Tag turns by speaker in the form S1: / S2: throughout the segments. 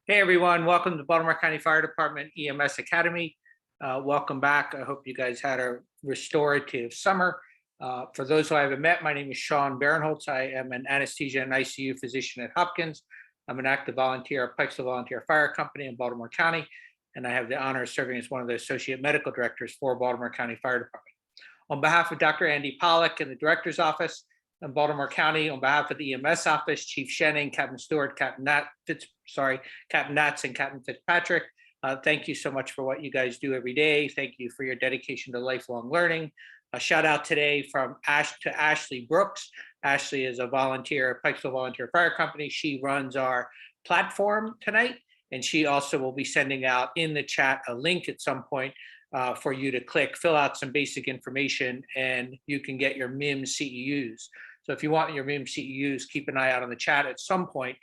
S1: Hey everyone, welcome to Baltimore County Fire Department EMS Academy. Welcome back. I hope you guys had a restorative summer. For those who I haven't met, my name is Sean Barinholtz. I am an anesthesia and ICU physician at Hopkins. I'm an active volunteer at Pikesville Volunteer Fire Company in Baltimore County, and I have the honor of serving as one of the associate medical directors for Baltimore County Fire Department. On behalf of Dr. Andy Pollack in the director's office in Baltimore County, on behalf of the EMS office, Chief Shenning, Captain Stewart, Captain Natz, and Captain Fitzpatrick, thank you so much for what you guys do every day. Thank you for your dedication to lifelong learning. A shout out today from Ashley Brooks. Ashley is a volunteer at Pikesville Volunteer Fire Company. She runs our platform tonight, and she also will be sending out in the chat a link at some point for you to click, fill out some basic information, and you can get your MIM CEUs. So if you want your MIM CEUs, keep an eye out on the chat at some point.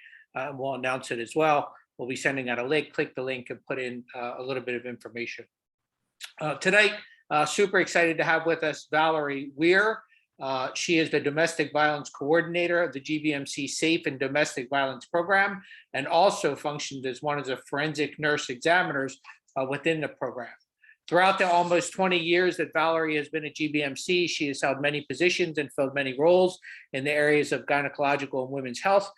S1: We'll announce it as well. We'll be sending out a link, click the link and put in a little bit of information. Tonight, super excited to have with us Valerie Weir. She is the Domestic Violence Coordinator of the GBMC SAFE and Domestic Violence Program, and also functions as one of the forensic nurse examiners within the program. Throughout the almost 20 years that Valerie has been at GBMC, she has held many positions and filled many roles in the areas of gynecological and women's health.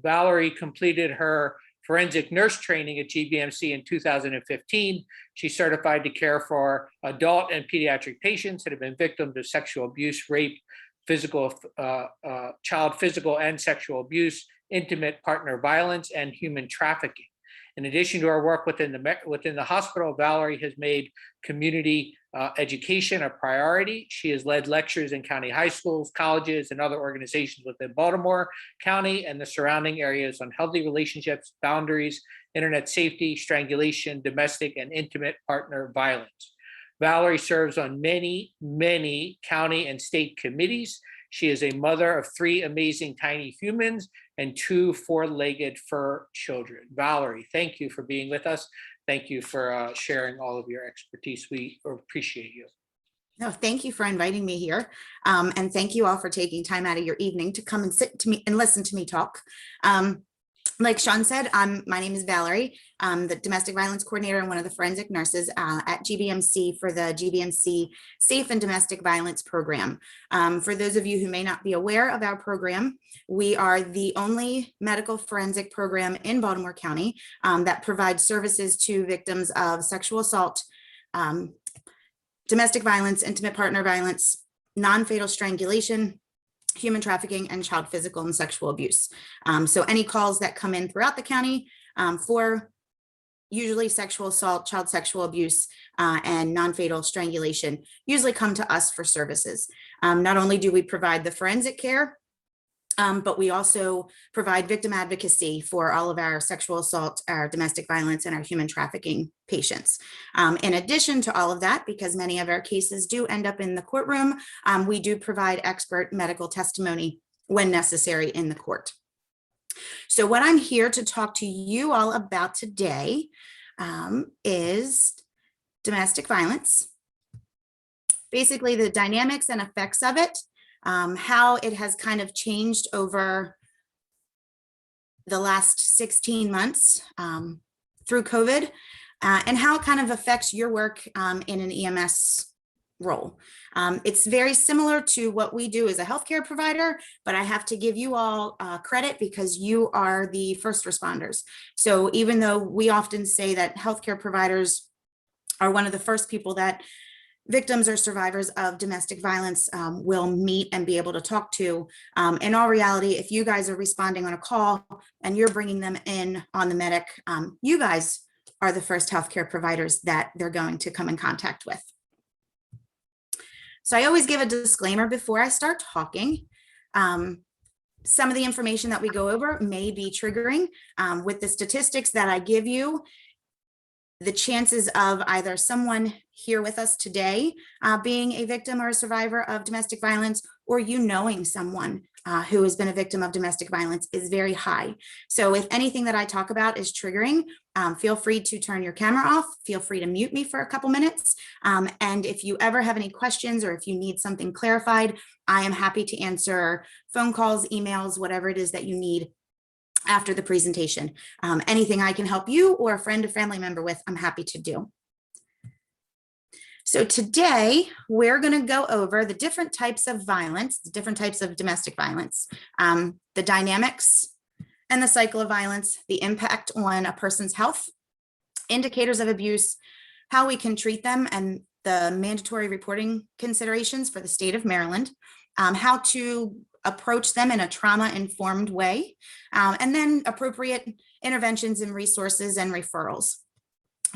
S1: Valerie completed her forensic nurse training at GBMC in 2015. She's certified to care for adult and pediatric patients that have been victims of sexual abuse, rape, child physical and sexual abuse, intimate partner violence, and human trafficking. In addition to her work within the hospital, Valerie has made community education a priority. She has led lectures in county high schools, colleges, and other organizations within Baltimore County and the surrounding areas on healthy relationships, boundaries, internet safety, strangulation, domestic and intimate partner violence. Valerie serves on many, many county and state committees. She is a mother of 3 amazing tiny humans and 2 4-legged fur children. Valerie, thank you for being with us. Thank you for sharing all of your expertise. We appreciate you.
S2: No, thank you for inviting me here. And thank you all for taking time out of your evening to come and sit to me and listen to me talk. Like Sean said, my name is Valerie. I'm the Domestic Violence Coordinator and one of the forensic nurses at GBMC for the GBMC SAFE and Domestic Violence Program. For those of you who may not be aware of our program, we are the only medical forensic program in Baltimore County that provides services to victims of sexual assault, domestic violence, intimate partner violence, non-fatal strangulation, human trafficking, and child physical and sexual abuse. So any calls that come in throughout the county for usually sexual assault, child sexual abuse, and non-fatal strangulation usually come to us for services. Not only do we provide the forensic care, but we also provide victim advocacy for all of our sexual assault, our domestic violence, and our human trafficking patients. In addition to all of that, because many of our cases do end up in the courtroom, we do provide expert medical testimony when necessary in the court. So what I'm here to talk to you all about today is domestic violence, basically the dynamics and effects of it, how it has kind of changed over the last 16 months through COVID, and how it kind of affects your work in an EMS role. It's very similar to what we do as a healthcare provider, but I have to give you all credit because you are the first responders. So even though we often say that healthcare providers are one of the first people that victims or survivors of domestic violence will meet and be able to talk to. In all reality, if you guys are responding on a call and you're bringing them in on the medic, you guys are the first healthcare providers that they're going to come in contact with. So I always give a disclaimer before I start talking. Some of the information that we go over may be triggering with the statistics that I give you. the chances of either someone here with us today being a victim or a survivor of domestic violence, or you knowing someone who has been a victim of domestic violence is very high. So if anything that I talk about is triggering, feel free to turn your camera off. Feel free to mute me for a couple minutes. And if you ever have any questions or if you need something clarified, I am happy to answer phone calls, emails, whatever it is that you need after the presentation. Anything I can help you or a friend or family member with, I'm happy to do. So today we're going to go over the different types of violence, the different types of domestic violence, the dynamics and the cycle of violence, the impact on a person's health, indicators of abuse, how we can treat them, and the mandatory reporting considerations for the state of Maryland, how to approach them in a trauma-informed way, and then appropriate interventions and resources and referrals.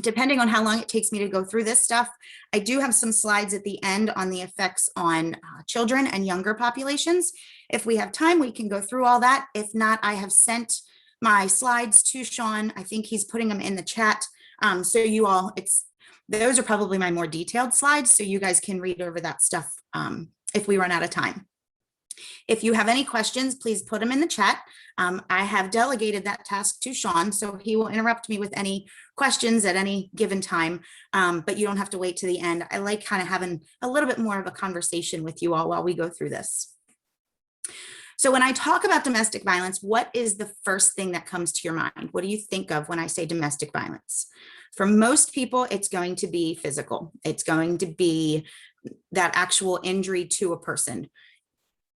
S2: Depending on how long it takes me to go through this stuff, I do have some slides at the end on the effects on children and younger populations. If we have time, we can go through all that. If not, I have sent my slides to Sean. I think he's putting them in the chat. So you all, those are probably my more detailed slides, so you guys can read over that stuff if we run out of time. If you have any questions, please put them in the chat. I have delegated that task to Sean, so he will interrupt me with any questions at any given time, but you don't have to wait to the end. I like kind of having a little bit more of a conversation with you all while we go through this. So when I talk about domestic violence, what is the first thing that comes to your mind? What do you think of when I say domestic violence? For most people, it's going to be physical. It's going to be that actual injury to a person.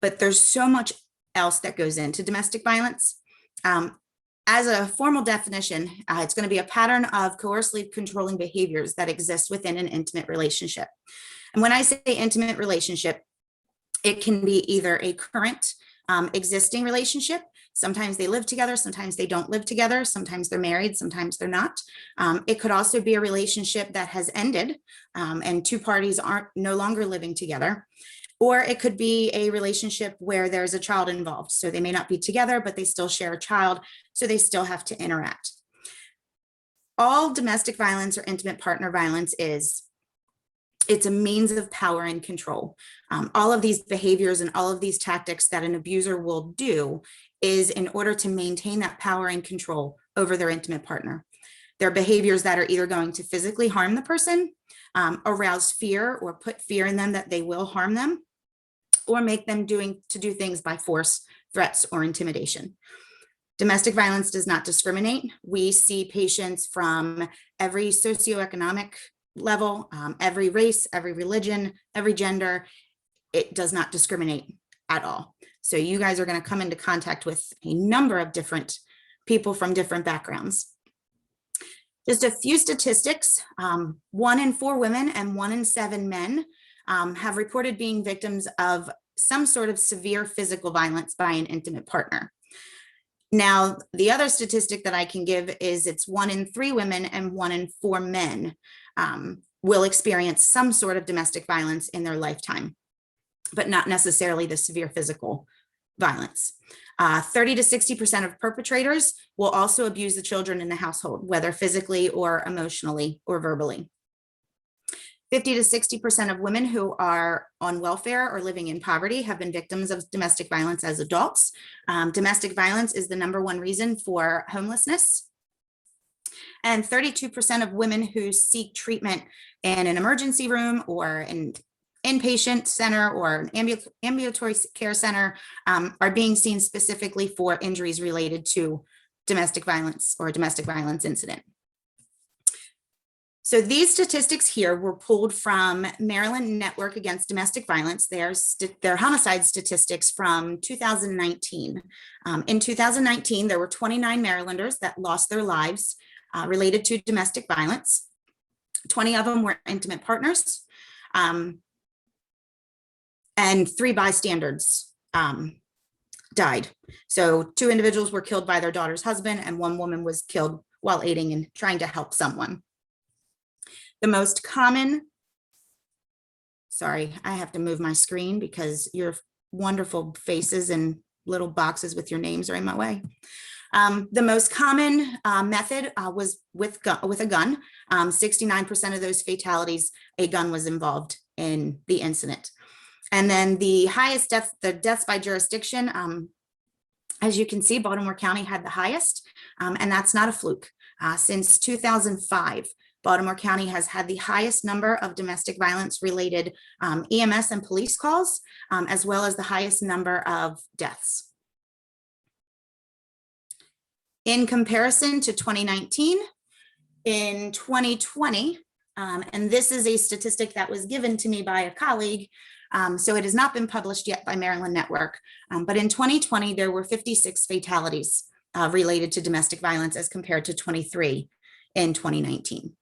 S2: But there's so much else that goes into domestic violence. As a formal definition, it's going to be a pattern of coercively controlling behaviors that exist within an intimate relationship. And when I say intimate relationship, it can be either a current existing relationship. Sometimes they live together, sometimes they don't live together, sometimes they're married, sometimes they're not. It could also be a relationship that has ended and two parties aren't no longer living together. Or it could be a relationship where there's a child involved. So they may not be together, but they still share a child, so they still have to interact. All domestic violence or intimate partner violence it's a means of power and control. All of these behaviors and all of these tactics that an abuser will do is in order to maintain that power and control over their intimate partner. They're behaviors that are either going to physically harm the person, arouse fear or put fear in them that they will harm them, or make them do things by force, threats, or intimidation. Domestic violence does not discriminate. We see patients from every socioeconomic level, every race, every religion, every gender. It does not discriminate at all. So you guys are going to come into contact with a number of different people from different backgrounds. Just a few statistics. 1 in 4 women and 1 in 7 men have reported being victims of some sort of severe physical violence by an intimate partner. Now, the other statistic that I can give is it's 1 in 3 women and 1 in 4 men will experience some sort of domestic violence in their lifetime, but not necessarily the severe physical violence. 30 to 60% of perpetrators will also abuse the children in the household, whether physically or emotionally or verbally. 50 to 60% of women who are on welfare or living in poverty have been victims of domestic violence as adults. Domestic violence is the #1 reason for homelessness. And 32% of women who seek treatment in an emergency room or an inpatient center or an ambulatory care center are being seen specifically for injuries related to domestic violence or a domestic violence incident. So these statistics here were pulled from Maryland Network Against Domestic Violence. They're homicide statistics from 2019. In 2019, there were 29 Marylanders that lost their lives related to domestic violence. 20 of them were intimate partners. And 3 bystanders died. So 2 individuals were killed by their daughter's husband and 1 woman was killed while aiding and trying to help someone. The most common, sorry, I have to move my screen because your wonderful faces and little boxes with your names are in my way. The most common method was with a gun. 69% of those fatalities, a gun was involved in the incident. And then the highest the deaths by jurisdiction, as you can see, Baltimore County had the highest, and that's not a fluke. Since 2005, Baltimore County has had the highest number of domestic violence related EMS and police calls, as well as the highest number of deaths. In comparison to 2019, in 2020, and this is a statistic that was given to me by a colleague, so it has not been published yet by Maryland Network, but in 2020, there were 56 fatalities related to domestic violence as compared to 23 in 2019.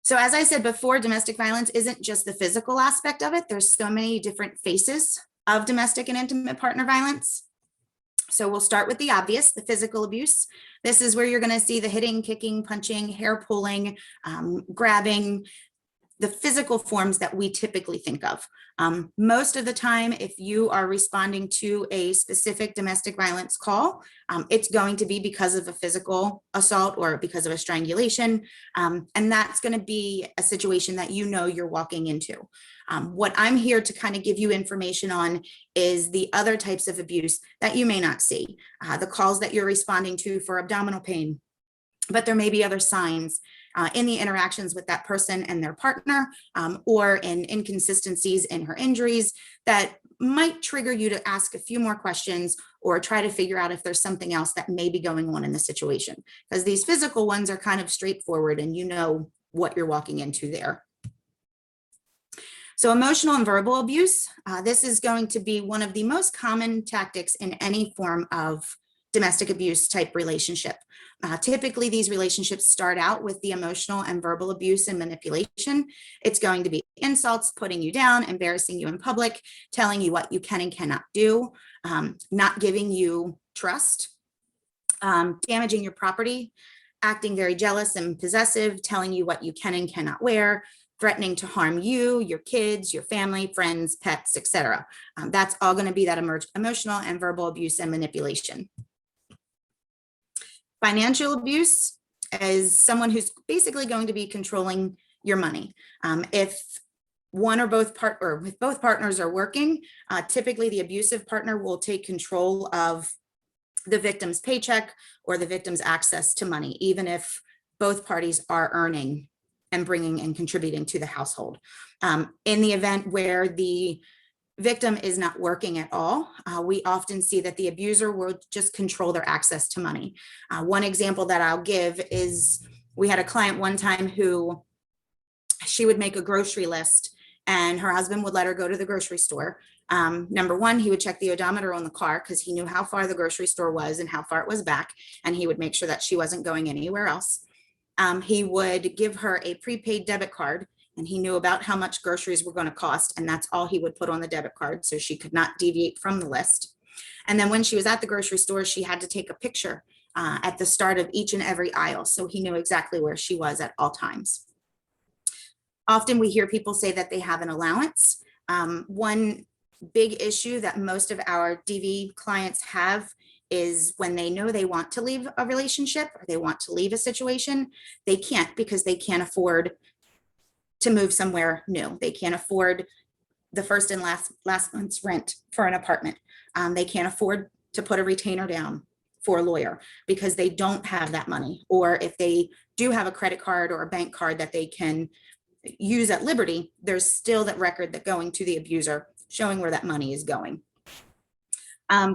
S2: So as I said before, domestic violence isn't just the physical aspect of it. There's so many different faces of domestic and intimate partner violence. So we'll start with the obvious, the physical abuse. This is where you're going to see the hitting, kicking, punching, hair pulling, grabbing, the physical forms that we typically think of. Most of the time, if you are responding to a specific domestic violence call, it's going to be because of a physical assault or because of a strangulation. And that's going to be a situation that you know you're walking into. What I'm here to kind of give you information on is the other types of abuse that you may not see, the calls that you're responding to for abdominal pain, but there may be other signs in the interactions with that person and their partner, or in inconsistencies in her injuries that might trigger you to ask a few more questions or try to figure out if there's something else that may be going on in the situation. Because these physical ones are kind of straightforward and you know what you're walking into there. So emotional and verbal abuse, this is going to be one of the most common tactics in any form of domestic abuse type relationship. Typically, these relationships start out with the emotional and verbal abuse and manipulation. It's going to be insults, putting you down, embarrassing you in public, telling you what you can and cannot do, not giving you trust, damaging your property, acting very jealous and possessive, telling you what you can and cannot wear, threatening to harm you, your kids, your family, friends, pets, etc. That's all going to be that emotional and verbal abuse and manipulation. Financial abuse is someone who's basically going to be controlling your money. If one or both if both partners are working, typically the abusive partner will take control of the victim's paycheck or the victim's access to money, even if both parties are earning and bringing and contributing to the household. In the event where the victim is not working at all, we often see that the abuser will just control their access to money. One example that I'll give is we had a client one time who she would make a grocery list and her husband would let her go to the grocery store. Number one, he would check the odometer on the car because he knew how far the grocery store was and how far it was back, and he would make sure that she wasn't going anywhere else. He would give her a prepaid debit card, and he knew about how much groceries were going to cost, and that's all he would put on the debit card, so she could not deviate from the list. And then when she was at the grocery store, she had to take a picture at the start of each and every aisle, so he knew exactly where she was at all times. Often we hear people say that they have an allowance. One big issue that most of our DV clients have is when they know they want to leave a relationship or they want to leave a situation, they can't because they can't afford to move somewhere new. They can't afford the first and last month's rent for an apartment. They can't afford to put a retainer down for a lawyer because they don't have that money. Or if they do have a credit card or a bank card that they can use at liberty, there's still that record that going to the abuser showing where that money is going.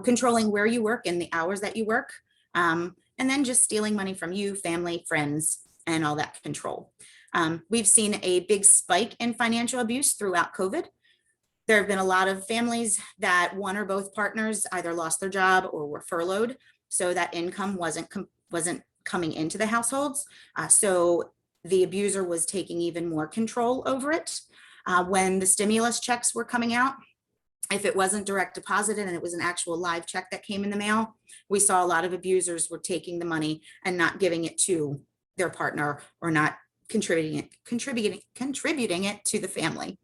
S2: Controlling where you work and the hours that you work, and then just stealing money from you, family, friends, and all that control. We've seen a big spike in financial abuse throughout COVID. There have been a lot of families that one or both partners either lost their job or were furloughed, so that income wasn't coming into the households. So the abuser was taking even more control over it. When the stimulus checks were coming out, if it wasn't direct deposited and it was an actual live check that came in the mail, we saw a lot of abusers were taking the money and not giving it to their partner or not contributing it to the family.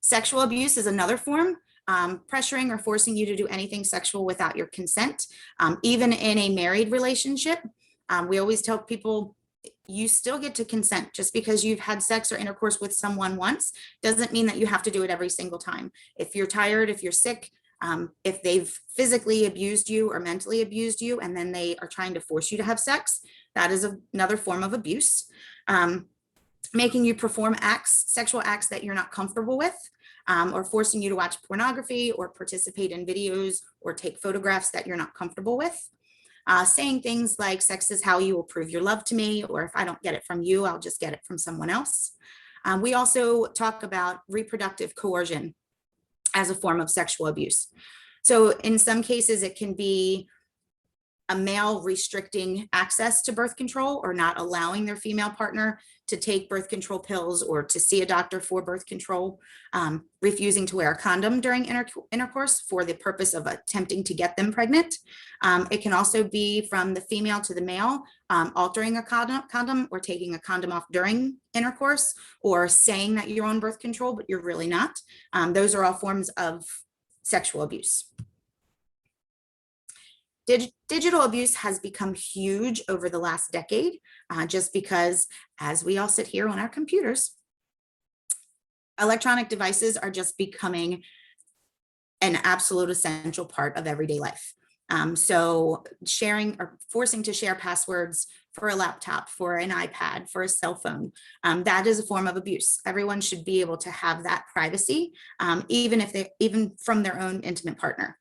S2: Sexual abuse is another form. pressuring or forcing you to do anything sexual without your consent. Even in a married relationship, we always tell people, you still get to consent. Just because you've had sex or intercourse with someone once doesn't mean that you have to do it every single time. If you're tired, if you're sick, if they've physically abused you or mentally abused you, and then they are trying to force you to have sex, that is another form of abuse. Making you perform sexual acts that you're not comfortable with, or forcing you to watch pornography or participate in videos or take photographs that you're not comfortable with. Saying things like, sex is how you will prove your love to me, or if I don't get it from you, I'll just get it from someone else. We also talk about reproductive coercion as a form of sexual abuse. So in some cases, it can be a male restricting access to birth control or not allowing their female partner to take birth control pills or to see a doctor for birth control, refusing to wear a condom during intercourse for the purpose of attempting to get them pregnant. It can also be from the female to the male, altering a condom or taking a condom off during intercourse, or saying that you're on birth control, but you're really not. Those are all forms of sexual abuse. Digital abuse has become huge over the last decade, just because as we all sit here on our computers, electronic devices are just becoming an absolute essential part of everyday life. So sharing or forcing to share passwords for a laptop, for an iPad, for a cell phone, that is a form of abuse. Everyone should be able to have that privacy, even from their own intimate partner.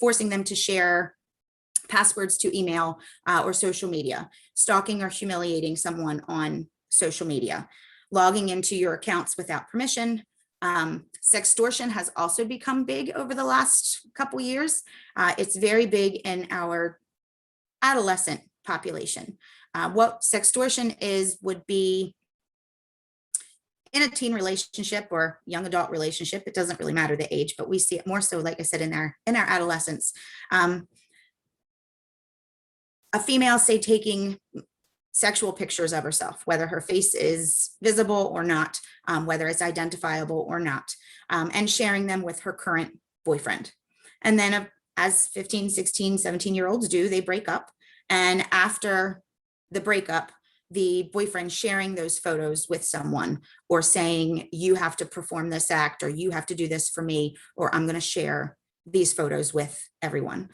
S2: Forcing them to share passwords to email or social media, stalking or humiliating someone on social media, logging into your accounts without permission. Sextortion has also become big over the last couple years. It's very big in our adolescent population. What sextortion would be in a teen relationship or young adult relationship. It doesn't really matter the age, but we see it more so, like I said, in our adolescence. A female, say, taking sexual pictures of herself, whether her face is visible or not, whether it's identifiable or not, and sharing them with her current boyfriend. And then as 15, 16, 17-year-olds do, they break up. And after the breakup, the boyfriend sharing those photos with someone or saying, you have to perform this act, or you have to do this for me, or I'm going to share these photos with everyone.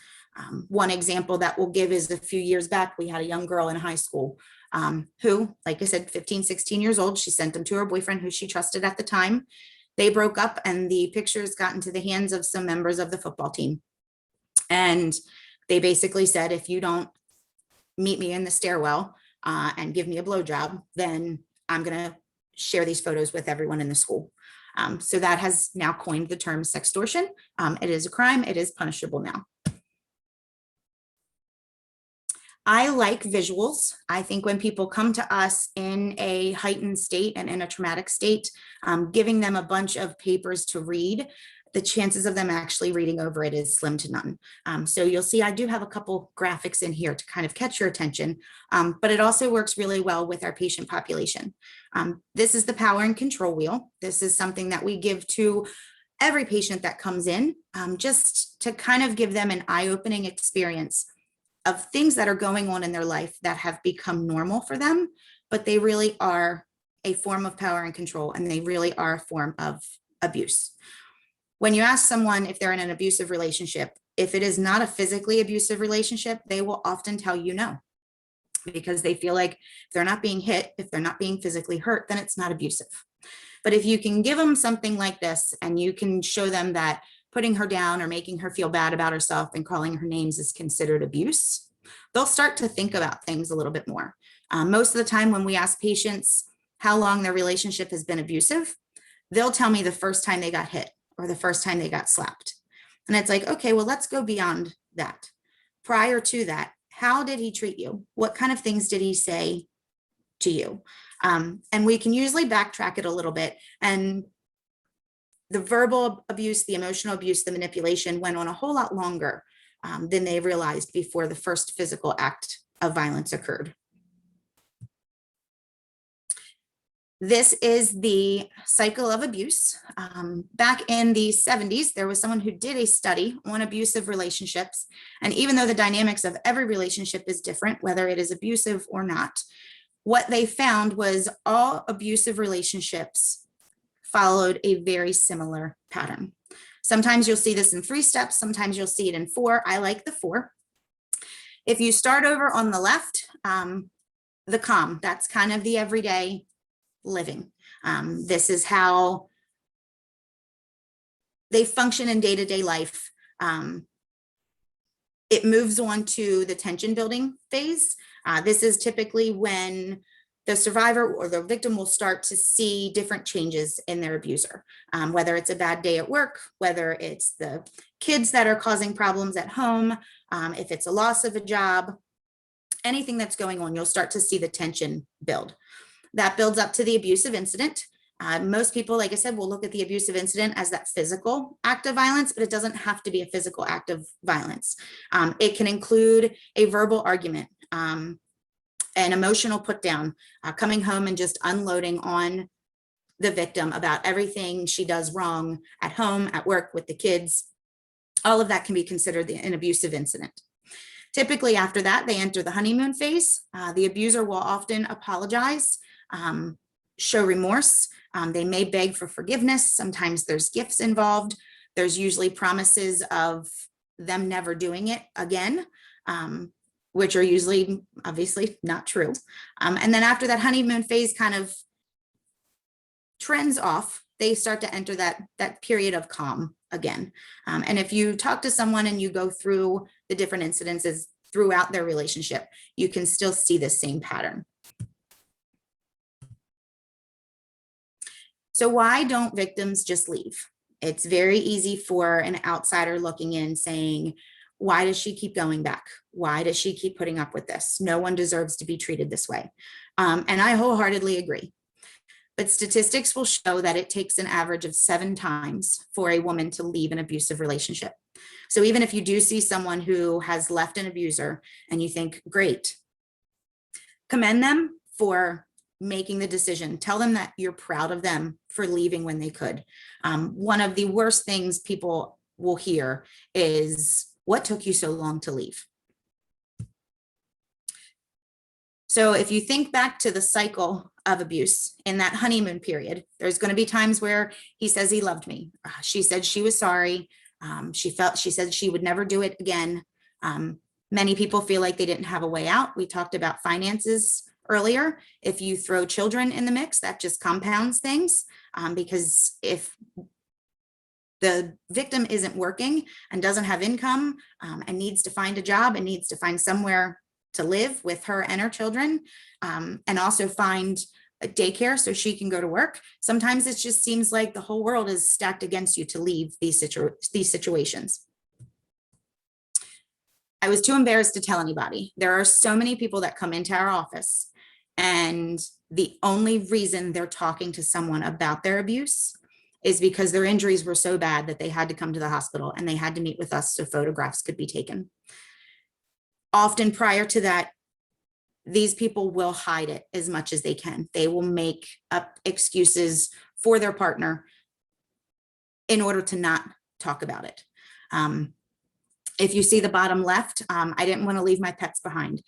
S2: One example that we'll give is a few years back, we had a young girl in high school who, like I said, 15, 16 years old, she sent them to her boyfriend who she trusted at the time. They broke up and the pictures got into the hands of some members of the football team. And they basically said, if you don't meet me in the stairwell and give me a blowjob, then I'm going to share these photos with everyone in the school. So that has now coined the term sextortion. It is a crime. It is punishable now. I like visuals. I think when people come to us in a heightened state and in a traumatic state, giving them a bunch of papers to read, the chances of them actually reading over it is slim to none. So you'll see I do have a couple graphics in here to kind of catch your attention, but it also works really well with our patient population. This is the power and control wheel. This is something that we give to every patient that comes in, just to kind of give them an eye-opening experience of things that are going on in their life that have become normal for them, but they really are a form of power and control, and they really are a form of abuse. When you ask someone if they're in an abusive relationship, if it is not a physically abusive relationship, they will often tell you no, because they feel like if they're not being hit, if they're not being physically hurt, then it's not abusive. But if you can give them something like this and you can show them that putting her down or making her feel bad about herself and calling her names is considered abuse, they'll start to think about things a little bit more. Most of the time when we ask patients how long their relationship has been abusive, they'll tell me the first time they got hit or the first time they got slapped. And it's like, okay, well, let's go beyond that. Prior to that, how did he treat you? What kind of things did he say to you? And we can usually backtrack it a little bit, and the verbal abuse, the emotional abuse, the manipulation went on a whole lot longer than they realized before the first physical act of violence occurred. This is the cycle of abuse. Back in the 70s, there was someone who did a study on abusive relationships. And even though the dynamics of every relationship is different, whether it is abusive or not, what they found was all abusive relationships followed a very similar pattern. Sometimes you'll see this in 3 steps. Sometimes you'll see it in 4. I like the 4. If you start over on the left, the calm, that's kind of the everyday living. This is how they function in day-to-day life. It moves on to the tension building phase. This is typically when the survivor or the victim will start to see different changes in their abuser, whether it's a bad day at work, whether it's the kids that are causing problems at home, if it's a loss of a job, anything that's going on, you'll start to see the tension build. That builds up to the abusive incident. Most people, like I said, will look at the abusive incident as that physical act of violence, but it doesn't have to be a physical act of violence. It can include a verbal argument, an emotional put down, coming home and just unloading on the victim about everything she does wrong at home, at work, with the kids. All of that can be considered an abusive incident. Typically after that, they enter the honeymoon phase. The abuser will often apologize, show remorse. They may beg for forgiveness. Sometimes there's gifts involved. There's usually promises of them never doing it again, which are usually obviously not true. And then after that honeymoon phase kind of trends off, they start to enter that period of calm again. And if you talk to someone and you go through the different incidences throughout their relationship, you can still see the same pattern. So why don't victims just leave? It's very easy for an outsider looking in saying, why does she keep going back? Why does she keep putting up with this? No one deserves to be treated this way. And I wholeheartedly agree. But statistics will show that it takes an average of 7 times for a woman to leave an abusive relationship. So even if you do see someone who has left an abuser and you think, great, commend them for making the decision. Tell them that you're proud of them for leaving when they could. One of the worst things people will hear is, what took you so long to leave? So if you think back to the cycle of abuse in that honeymoon period, there's going to be times where he says he loved me. She said she was sorry. She said she would never do it again. Many people feel like they didn't have a way out. We talked about finances earlier. If you throw children in the mix, that just compounds things, because if the victim isn't working and doesn't have income and needs to find a job and needs to find somewhere to live with her and her children, and also find a daycare so she can go to work, sometimes it just seems like the whole world is stacked against you to leave these situations. I was too embarrassed to tell anybody. There are so many people that come into our office and the only reason they're talking to someone about their abuse is because their injuries were so bad that they had to come to the hospital and they had to meet with us so photographs could be taken. Often prior to that, these people will hide it as much as they can. They will make up excuses for their partner in order to not talk about it. If you see the bottom left, I didn't want to leave my pets behind.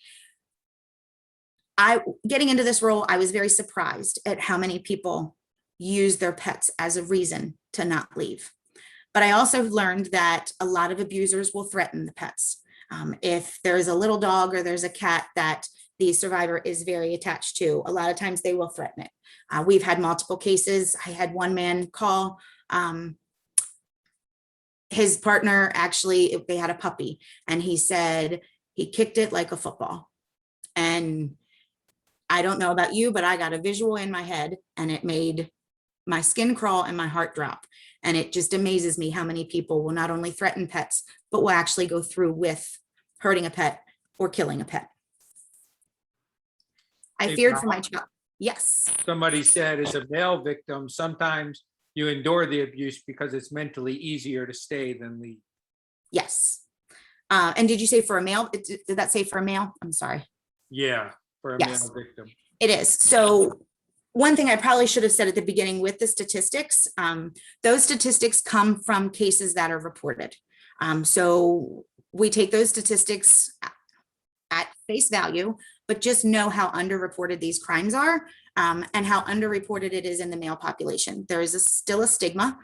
S2: Getting into this role, I was very surprised at how many people use their pets as a reason to not leave. But I also learned that a lot of abusers will threaten the pets. If there's a little dog or there's a cat that the survivor is very attached to, a lot of times they will threaten it. We've had multiple cases. I had one man call his partner, actually, they had a puppy, and he said he kicked it like a football. And I don't know about you, but I got a visual in my head and it made my skin crawl and my heart drop. And it just amazes me how many people will not only threaten pets, but will actually go through with hurting a pet or killing a pet. I feared for my child. Yes.
S1: Somebody said as a male victim, sometimes you endure the abuse because it's mentally easier to stay than leave.
S2: Yes. And did you say for a male? Did that say for a male? I'm sorry.
S1: Yeah, for a male victim.
S2: It is. So one thing I probably should have said at the beginning with the statistics, those statistics come from cases that are reported. So we take those statistics at face value, but just know how underreported these crimes are, and how underreported it is in the male population. There is still a stigma,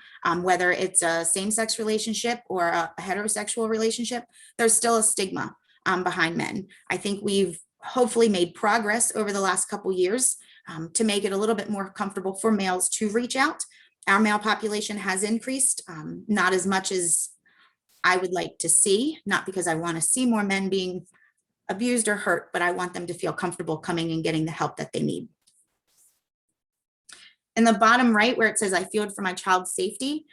S2: whether it's a same-sex relationship or a heterosexual relationship, there's still a stigma behind men. I think we've hopefully made progress over the last couple years to make it a little bit more comfortable for males to reach out. Our male population has increased, not as much as I would like to see, not because I want to see more men being abused or hurt, but I want them to feel comfortable coming and getting the help that they need. In the bottom right, where it says, I feared for my child's safety,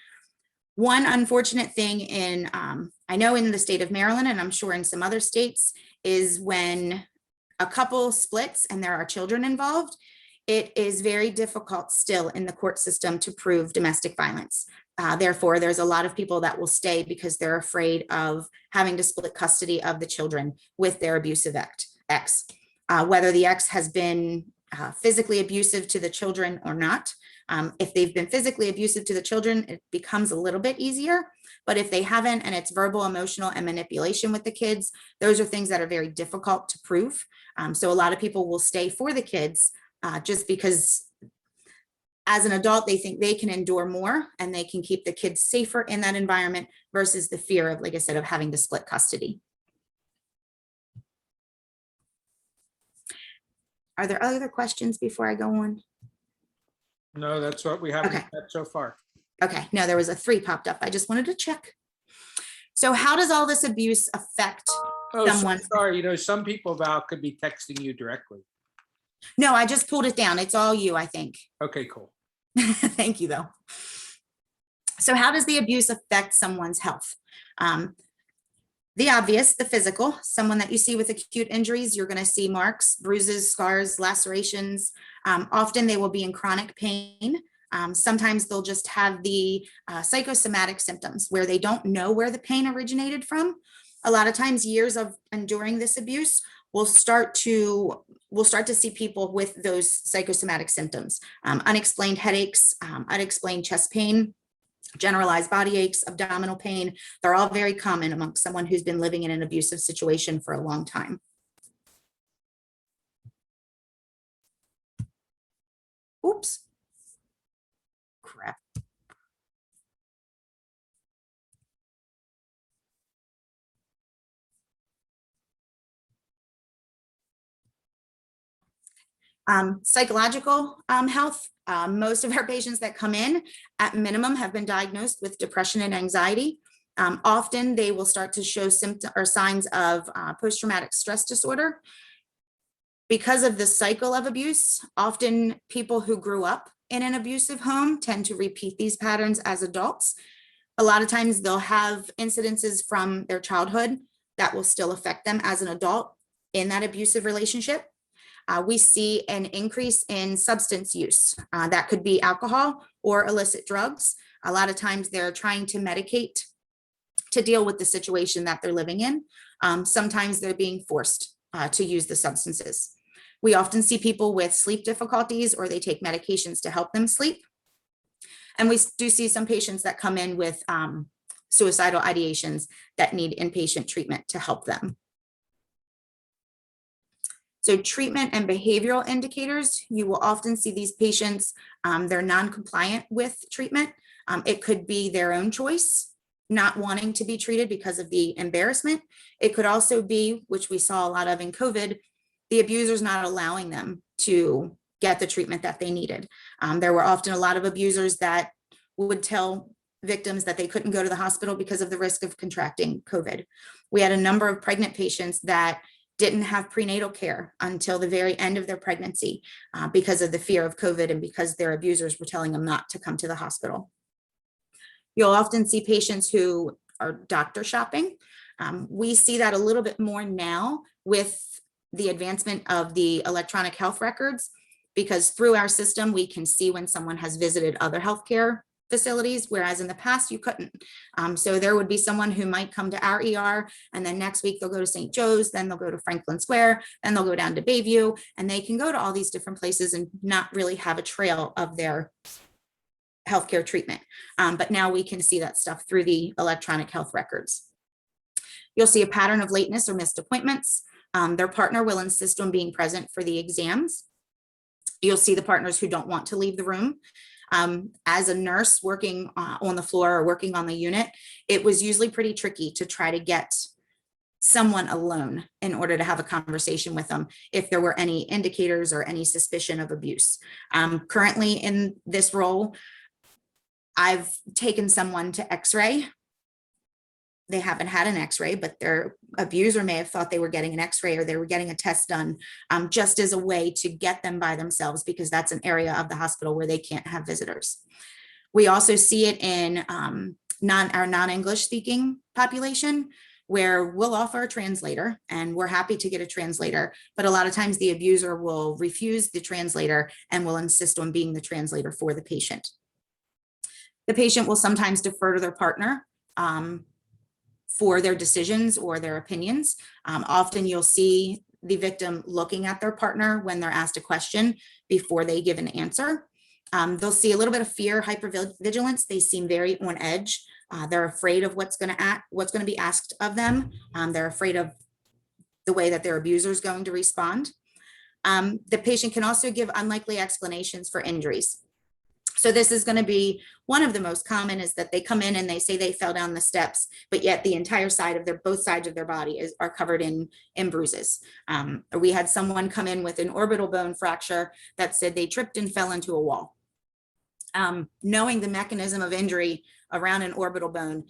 S2: one unfortunate thing in, I know in the state of Maryland, and I'm sure in some other states, is when a couple splits and there are children involved, it is very difficult still in the court system to prove domestic violence. Therefore, there's a lot of people that will stay because they're afraid of having to split custody of the children with their abusive ex. Whether the ex has been physically abusive to the children or not. If they've been physically abusive to the children, it becomes a little bit easier. But if they haven't, and it's verbal, emotional, and manipulation with the kids, those are things that are very difficult to prove. So a lot of people will stay for the kids just because as an adult, they think they can endure more and they can keep the kids safer in that environment versus the fear of, like I said, of having to split custody. Are there other questions before I go on?
S1: No, that's what we have
S2: Okay.
S1: so far.
S2: Okay, no, there was a 3 popped up. I just wanted to check. So how does all this abuse affect someone?
S1: Sorry, you know, some people, Val, could be texting you directly.
S2: No, I just pulled it down. It's all you, I think.
S1: Okay, cool.
S2: Thank you, though. So how does the abuse affect someone's health? The obvious, the physical, someone that you see with acute injuries, you're going to see marks, bruises, scars, lacerations. Often they will be in chronic pain. Sometimes they'll just have the psychosomatic symptoms where they don't know where the pain originated from. A lot of times, years of enduring this abuse, we'll start to see people with those psychosomatic symptoms, unexplained headaches, unexplained chest pain, generalized body aches, abdominal pain. They're all very common amongst someone who's been living in an abusive situation for a long time. Oops. Crap. Psychological health. Most of our patients that come in at minimum have been diagnosed with depression and anxiety. Often they will start to show symptoms or signs of post-traumatic stress disorder. Because of the cycle of abuse, often people who grew up in an abusive home tend to repeat these patterns as adults. A lot of times they'll have incidences from their childhood that will still affect them as an adult in that abusive relationship. We see an increase in substance use. That could be alcohol or illicit drugs. A lot of times they're trying to medicate to deal with the situation that they're living in. Sometimes they're being forced to use the substances. We often see people with sleep difficulties or they take medications to help them sleep. And we do see some patients that come in with suicidal ideations that need inpatient treatment to help them. So treatment and behavioral indicators, you will often see these patients, they're non-compliant with treatment. It could be their own choice, not wanting to be treated because of the embarrassment. It could also be, which we saw a lot of in COVID, the abusers not allowing them to get the treatment that they needed. There were often a lot of abusers that would tell victims that they couldn't go to the hospital because of the risk of contracting COVID. We had a number of pregnant patients that didn't have prenatal care until the very end of their pregnancy because of the fear of COVID and because their abusers were telling them not to come to the hospital. You'll often see patients who are doctor shopping. We see that a little bit more now with the advancement of the electronic health records, because through our system, we can see when someone has visited other healthcare facilities, whereas in the past you couldn't. So there would be someone who might come to our ER, and then next week they'll go to St. Joe's, then they'll go to Franklin Square, then they'll go down to Bayview, and they can go to all these different places and not really have a trail of their healthcare treatment. But now we can see that stuff through the electronic health records. You'll see a pattern of lateness or missed appointments. Their partner will insist on being present for the exams. You'll see the partners who don't want to leave the room. As a nurse working on the floor or working on the unit, it was usually pretty tricky to try to get someone alone in order to have a conversation with them if there were any indicators or any suspicion of abuse. Currently in this role, I've taken someone to X-ray. They haven't had an X-ray, but their abuser may have thought they were getting an X-ray or they were getting a test done, just as a way to get them by themselves, because that's an area of the hospital where they can't have visitors. We also see it in our non-English speaking population, where we'll offer a translator, and we're happy to get a translator, but a lot of times the abuser will refuse the translator and will insist on being the translator for the patient. The patient will sometimes defer to their partner for their decisions or their opinions. Often you'll see the victim looking at their partner when they're asked a question before they give an answer. They'll see a little bit of fear, hypervigilance. They seem very on edge. They're afraid of what's going to be asked of them. They're afraid of the way that their abuser is going to respond. The patient can also give unlikely explanations for injuries. So this is going to be one of the most common, is that they come in and they say they fell down the steps, but yet the entire side of both sides of their body are covered in bruises. We had someone come in with an orbital bone fracture that said they tripped and fell into a wall. Knowing the mechanism of injury around an orbital bone,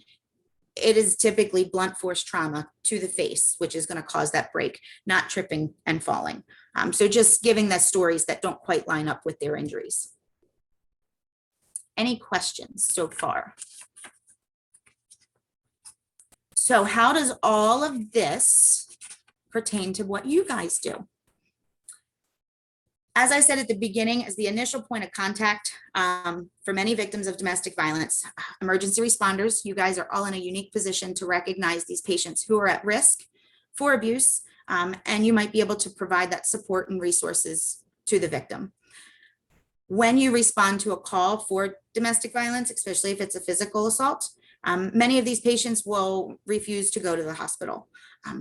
S2: it is typically blunt force trauma to the face, which is going to cause that break, not tripping and falling. So just giving the stories that don't quite line up with their injuries. Any questions so far? So how does all of this pertain to what you guys do? As I said at the beginning, as the initial point of contact for many victims of domestic violence, emergency responders, you guys are all in a unique position to recognize these patients who are at risk for abuse, and you might be able to provide that support and resources to the victim. When you respond to a call for domestic violence, especially if it's a physical assault, many of these patients will refuse to go to the hospital.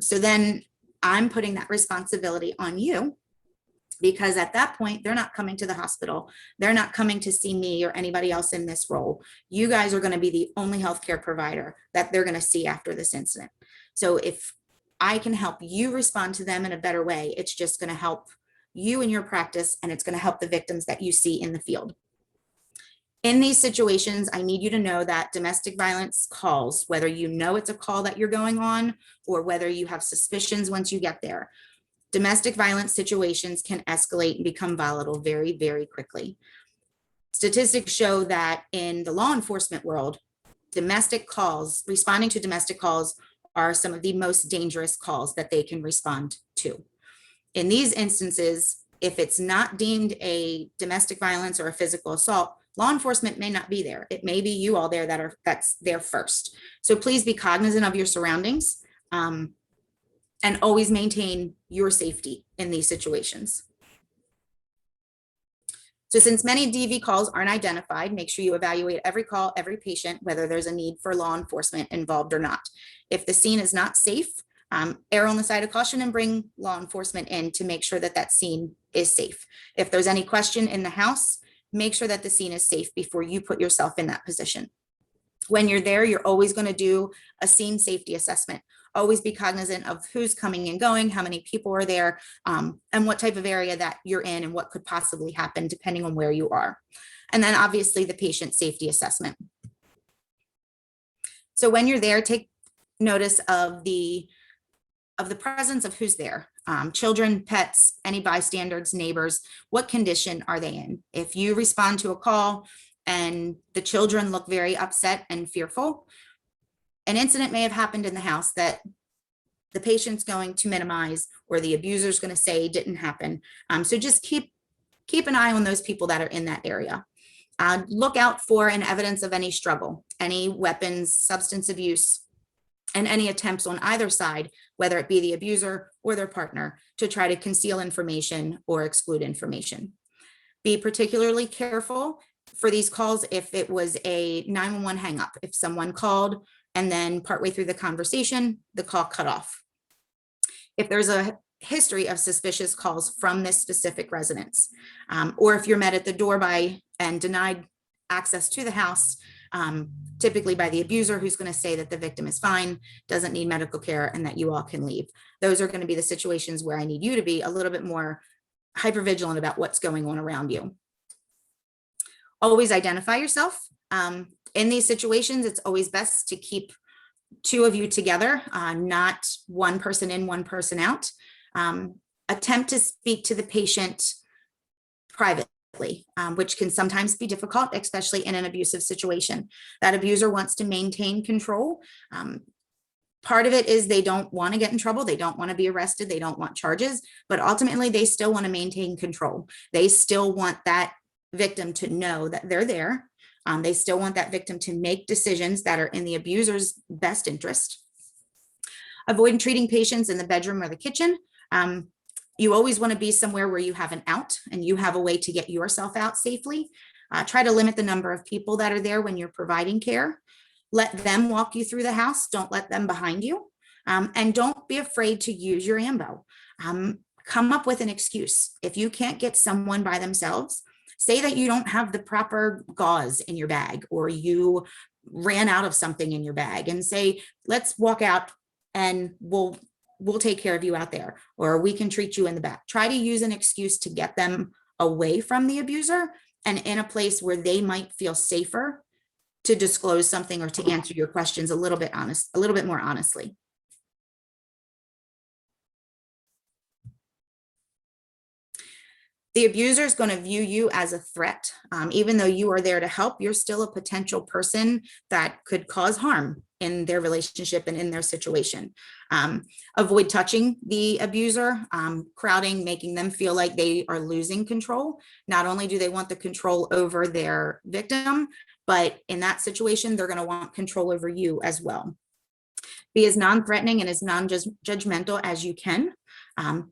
S2: So then I'm putting that responsibility on you, because at that point, they're not coming to the hospital. They're not coming to see me or anybody else in this role. You guys are going to be the only healthcare provider that they're going to see after this incident. So if I can help you respond to them in a better way, it's just going to help you in your practice, and it's going to help the victims that you see in the field. In these situations, I need you to know that domestic violence calls, whether you know it's a call that you're going on or whether you have suspicions once you get there, domestic violence situations can escalate and become volatile very, very quickly. Statistics show that in the law enforcement world, domestic calls, responding to domestic calls, are some of the most dangerous calls that they can respond to. In these instances, if it's not deemed a domestic violence or a physical assault, law enforcement may not be there. It may be you all there that's there first. So please be cognizant of your surroundings and always maintain your safety in these situations. So since many DV calls aren't identified, make sure you evaluate every call, every patient, whether there's a need for law enforcement involved or not. If the scene is not safe, err on the side of caution and bring law enforcement in to make sure that that scene is safe. If there's any question in the house, make sure that the scene is safe before you put yourself in that position. When you're there, you're always going to do a scene safety assessment. Always be cognizant of who's coming and going, how many people are there, and what type of area that you're in and what could possibly happen depending on where you are. And then obviously the patient safety assessment. So when you're there, take notice of the presence of who's there. Children, pets, any bystanders, neighbors, what condition are they in? If you respond to a call and the children look very upset and fearful, an incident may have happened in the house that the patient's going to minimize or the abuser's going to say didn't happen. So just keep an eye on those people that are in that area. Look out for an evidence of any struggle, any weapons, substance abuse, and any attempts on either side, whether it be the abuser or their partner, to try to conceal information or exclude information. Be particularly careful for these calls if it was a 911 hang up, if someone called and then partway through the conversation, the call cut off. If there's a history of suspicious calls from this specific residence, or if you're met at the door by and denied access to the house, typically by the abuser, who's going to say that the victim is fine, doesn't need medical care, and that you all can leave. Those are going to be the situations where I need you to be a little bit more hypervigilant about what's going on around you. Always identify yourself. In these situations, it's always best to keep two of you together, not one person in, one person out. Attempt to speak to the patient privately, which can sometimes be difficult, especially in an abusive situation. That abuser wants to maintain control. Part of it is they don't want to get in trouble. They don't want to be arrested. They don't want charges, but ultimately they still want to maintain control. They still want that victim to know that they're there. They still want that victim to make decisions that are in the abuser's best interest. Avoid treating patients in the bedroom or the kitchen. You always want to be somewhere where you have an out and you have a way to get yourself out safely. Try to limit the number of people that are there when you're providing care. Let them walk you through the house. Don't let them behind you. And don't be afraid to use your ambo. Come up with an excuse. If you can't get someone by themselves, say that you don't have the proper gauze in your bag, or you ran out of something in your bag, and say, let's walk out and we'll take care of you out there, or we can treat you in the back. Try to use an excuse to get them away from the abuser and in a place where they might feel safer to disclose something or to answer your questions a little bit more honestly. The abuser is going to view you as a threat. Even though you are there to help, you're still a potential person that could cause harm in their relationship and in their situation. Avoid touching the abuser, crowding, making them feel like they are losing control. Not only do they want the control over their victim, but in that situation, they're going to want control over you as well. Be as non-threatening and as non-judgmental as you can.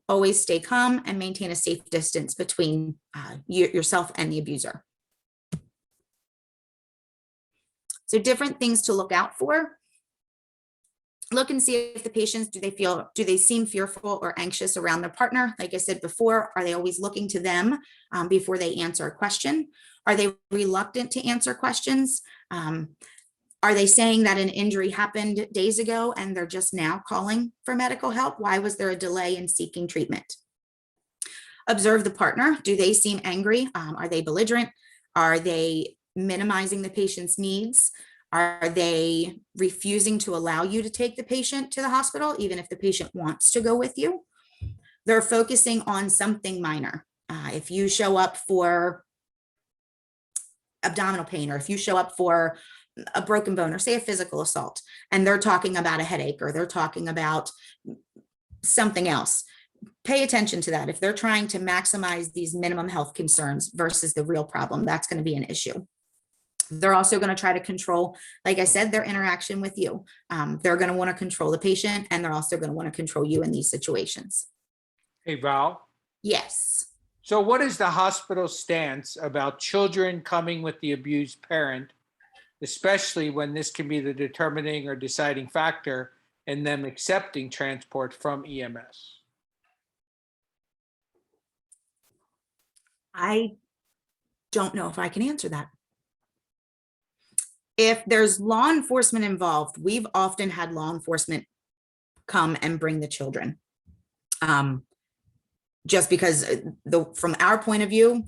S2: Always stay calm and maintain a safe distance between yourself and the abuser. So different things to look out for. Look and see if the patients, do they seem fearful or anxious around their partner? Like I said before, are they always looking to them before they answer a question? Are they reluctant to answer questions? Are they saying that an injury happened days ago and they're just now calling for medical help? Why was there a delay in seeking treatment? Observe the partner. Do they seem angry? Are they belligerent? Are they minimizing the patient's needs? Are they refusing to allow you to take the patient to the hospital, even if the patient wants to go with you? They're focusing on something minor. If you show up for abdominal pain, or if you show up for a broken bone, or say a physical assault, and they're talking about a headache, or they're talking about something else, pay attention to that. If they're trying to maximize these minimum health concerns versus the real problem, that's going to be an issue. They're also going to try to control, like I said, their interaction with you. They're going to want to control the patient, and they're also going to want to control you in these situations.
S1: Hey, Val.
S2: Yes.
S1: So what is the hospital's stance about children coming with the abused parent, especially when this can be the determining or deciding factor in them accepting transport from EMS?
S2: I don't know if I can answer that. If there's law enforcement involved, we've often had law enforcement come and bring the children. Just because from our point of view,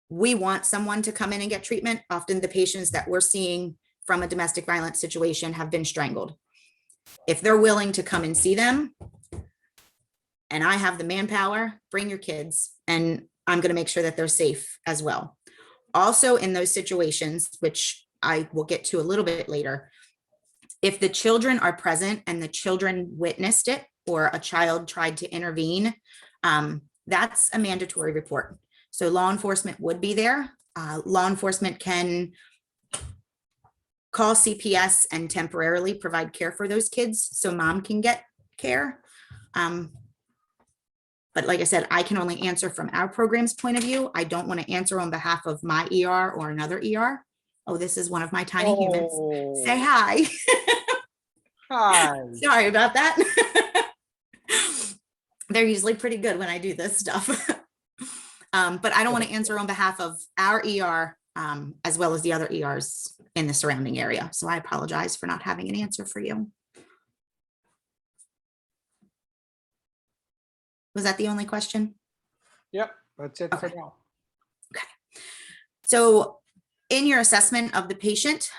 S2: we want someone to come in and get treatment. Often the patients that we're seeing from a domestic violence situation have been strangled. If they're willing to come and see them, and I have the manpower, bring your kids, and I'm going to make sure that they're safe as well. Also, in those situations, which I will get to a little bit later, if the children are present and the children witnessed it, or a child tried to intervene, that's a mandatory report. So law enforcement would be there. Law enforcement can call CPS and temporarily provide care for those kids so mom can get care. But like I said, I can only answer from our program's point of view. I don't want to answer on behalf of my ER or another ER. Oh, this is one of my tiny humans. Say hi.
S1: Hi.
S2: Sorry about that. They're usually pretty good when I do this stuff. But I don't want to answer on behalf of our ER as well as the other ERs in the surrounding area. So I apologize for not having an answer for you. Was that the only question?
S1: Yep, that's it for now.
S2: Okay. So in your assessment of the patient,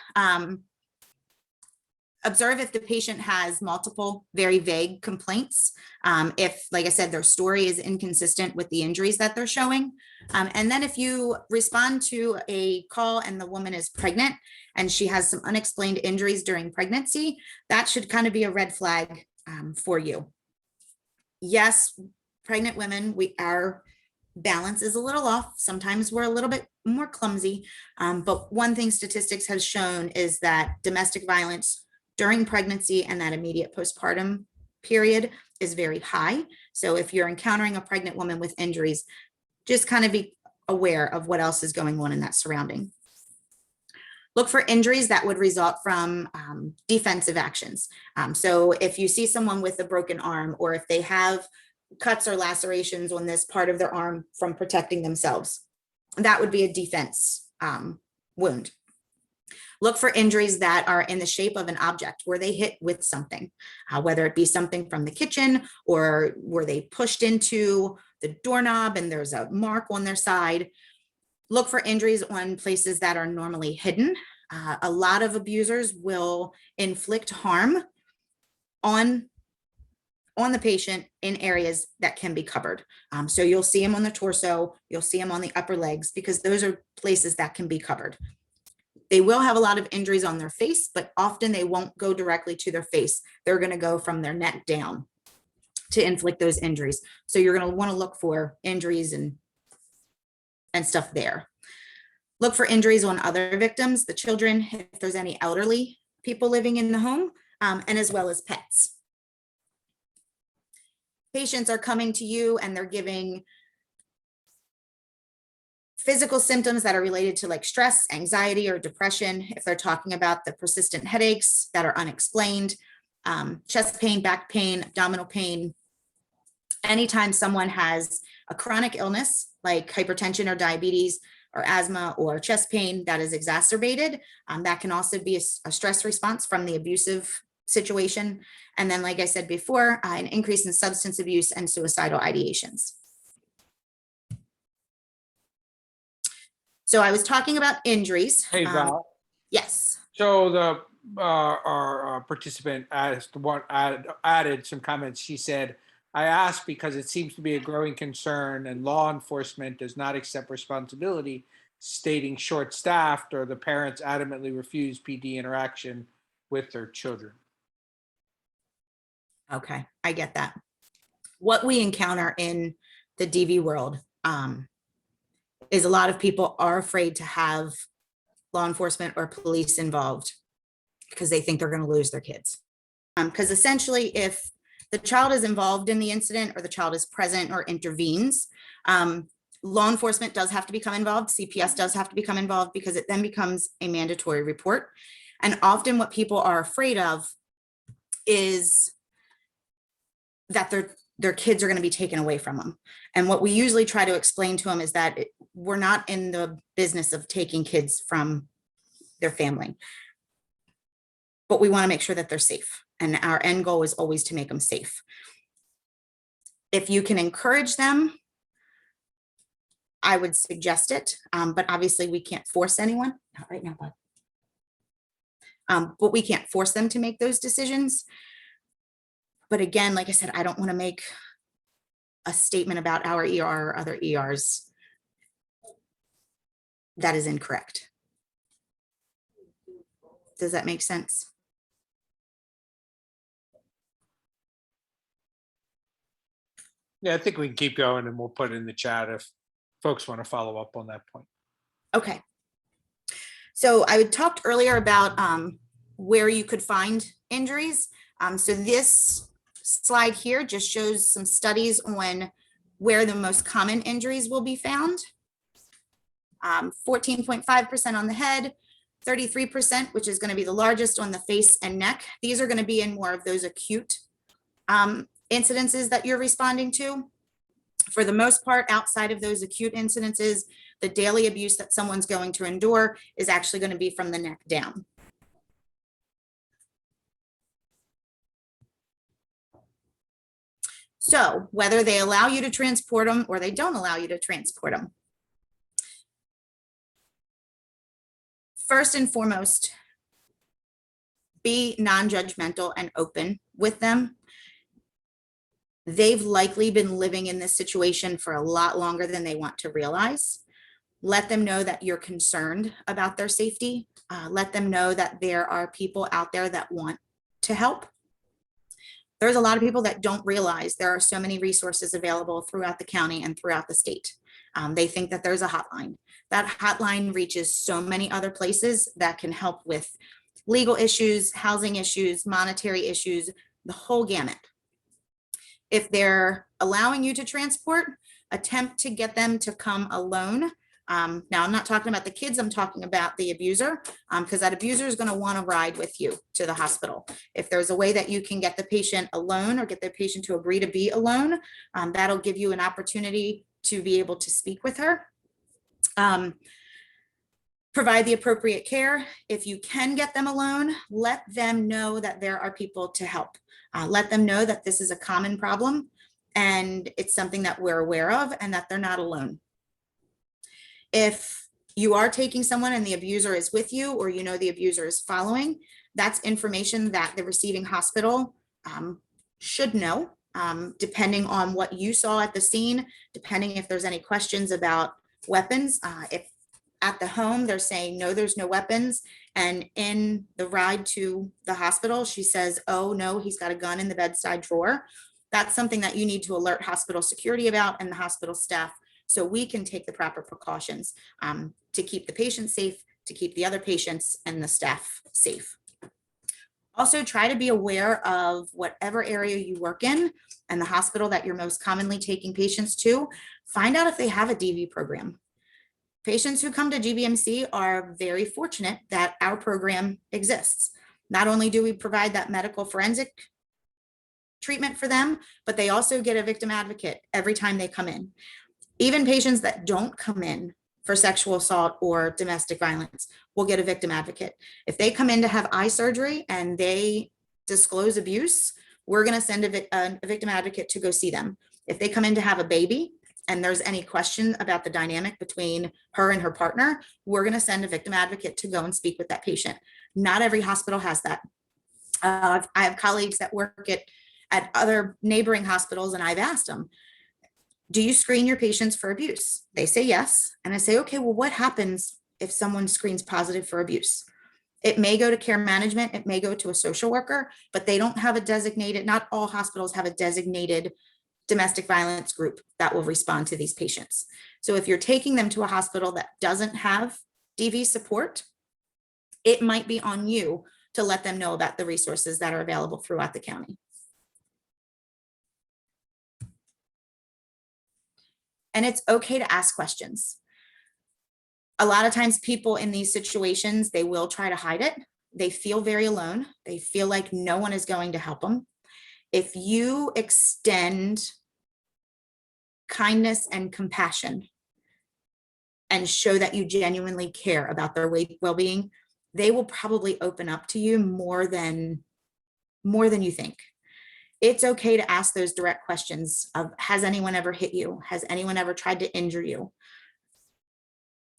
S2: observe if the patient has multiple very vague complaints. If, like I said, their story is inconsistent with the injuries that they're showing. And then if you respond to a call and the woman is pregnant and she has some unexplained injuries during pregnancy, that should kind of be a red flag for you. Yes, pregnant women, our balance is a little off. Sometimes we're a little bit more clumsy. But one thing statistics has shown is that domestic violence during pregnancy and that immediate postpartum period is very high. So if you're encountering a pregnant woman with injuries, just kind of be aware of what else is going on in that surrounding. Look for injuries that would result from defensive actions. So if you see someone with a broken arm, or if they have cuts or lacerations on this part of their arm from protecting themselves, that would be a defense wound. Look for injuries that are in the shape of an object where they hit with something, whether it be something from the kitchen or were they pushed into the doorknob and there's a mark on their side. Look for injuries on places that are normally hidden. A lot of abusers will inflict harm on the patient in areas that can be covered. So you'll see them on the torso, you'll see them on the upper legs, because those are places that can be covered. They will have a lot of injuries on their face, but often they won't go directly to their face. They're going to go from their neck down to inflict those injuries. So you're going to want to look for injuries and stuff there. Look for injuries on other victims, the children, if there's any elderly people living in the home, and as well as pets. Patients are coming to you and they're giving physical symptoms that are related to like stress, anxiety, or depression. If they're talking about the persistent headaches that are unexplained, chest pain, back pain, abdominal pain. Anytime someone has a chronic illness like hypertension or diabetes or asthma or chest pain that is exacerbated, that can also be a stress response from the abusive situation. And then, like I said before, an increase in substance abuse and suicidal ideations. So I was talking about injuries.
S1: Hey, Val.
S2: Yes.
S1: So the our participant added some comments. She said, I asked because it seems to be a growing concern and law enforcement does not accept responsibility, stating short-staffed or the parents adamantly refuse PD interaction with their children.
S2: Okay, I get that. What we encounter in the DV world is a lot of people are afraid to have law enforcement or police involved because they think they're going to lose their kids. Because essentially, if the child is involved in the incident or the child is present or intervenes, law enforcement does have to become involved. CPS does have to become involved because it then becomes a mandatory report. And often what people are afraid of is that their kids are going to be taken away from them. And what we usually try to explain to them is that we're not in the business of taking kids from their family, but we want to make sure that they're safe. And our end goal is always to make them safe. If you can encourage them, I would suggest it, but obviously we can't force anyone. Not right now, bud. But we can't force them to make those decisions. But again, like I said, I don't want to make a statement about our ER or other ERs that is incorrect. Does that make sense?
S1: Yeah, I think we can keep going and we'll put it in the chat if folks want to follow up on that point.
S2: Okay. So I talked earlier about where you could find injuries. So this slide here just shows some studies on where the most common injuries will be found. 14.5% on the head, 33%, which is going to be the largest, on the face and neck. These are going to be in more of those acute incidences that you're responding to. For the most part, outside of those acute incidences, the daily abuse that someone's going to endure is actually going to be from the neck down. So whether they allow you to transport them or they don't allow you to transport them. First and foremost, be non-judgmental and open with them. They've likely been living in this situation for a lot longer than they want to realize. Let them know that you're concerned about their safety. Let them know that there are people out there that want to help. There's a lot of people that don't realize there are so many resources available throughout the county and throughout the state. They think that there's a hotline. That hotline reaches so many other places that can help with legal issues, housing issues, monetary issues, the whole gamut. If they're allowing you to transport, attempt to get them to come alone. Now, I'm not talking about the kids, I'm talking about the abuser, because that abuser is going to want to ride with you to the hospital. If there's a way that you can get the patient alone or get the patient to agree to be alone, that'll give you an opportunity to be able to speak with her. Provide the appropriate care. If you can get them alone, let them know that there are people to help. Let them know that this is a common problem and it's something that we're aware of and that they're not alone. If you are taking someone and the abuser is with you, or you know the abuser is following, that's information that the receiving hospital should know, depending on what you saw at the scene, depending if there's any questions about weapons. If at the home they're saying, no, there's no weapons, and in the ride to the hospital, she says, oh no, he's got a gun in the bedside drawer. That's something that you need to alert hospital security about and the hospital staff, so we can take the proper precautions to keep the patient safe, to keep the other patients and the staff safe. Also, try to be aware of whatever area you work in and the hospital that you're most commonly taking patients to. Find out if they have a DV program. Patients who come to GBMC are very fortunate that our program exists. Not only do we provide that medical forensic treatment for them, but they also get a victim advocate every time they come in. Even patients that don't come in for sexual assault or domestic violence will get a victim advocate. If they come in to have eye surgery and they disclose abuse, we're going to send a victim advocate to go see them. If they come in to have a baby and there's any question about the dynamic between her and her partner, we're going to send a victim advocate to go and speak with that patient. Not every hospital has that. I have colleagues that work at other neighboring hospitals, and I've asked them, do you screen your patients for abuse? They say yes. And I say, okay, well, what happens if someone screens positive for abuse? It may go to care management, it may go to a social worker, but they don't have a designated, not all hospitals have a designated domestic violence group that will respond to these patients. So if you're taking them to a hospital that doesn't have DV support, it might be on you to let them know about the resources that are available throughout the county. And it's okay to ask questions. A lot of times people in these situations, they will try to hide it. They feel very alone. They feel like no one is going to help them. If you extend kindness and compassion and show that you genuinely care about their well-being, they will probably open up to you more than you think. It's okay to ask those direct questions of, has anyone ever hit you? Has anyone ever tried to injure you?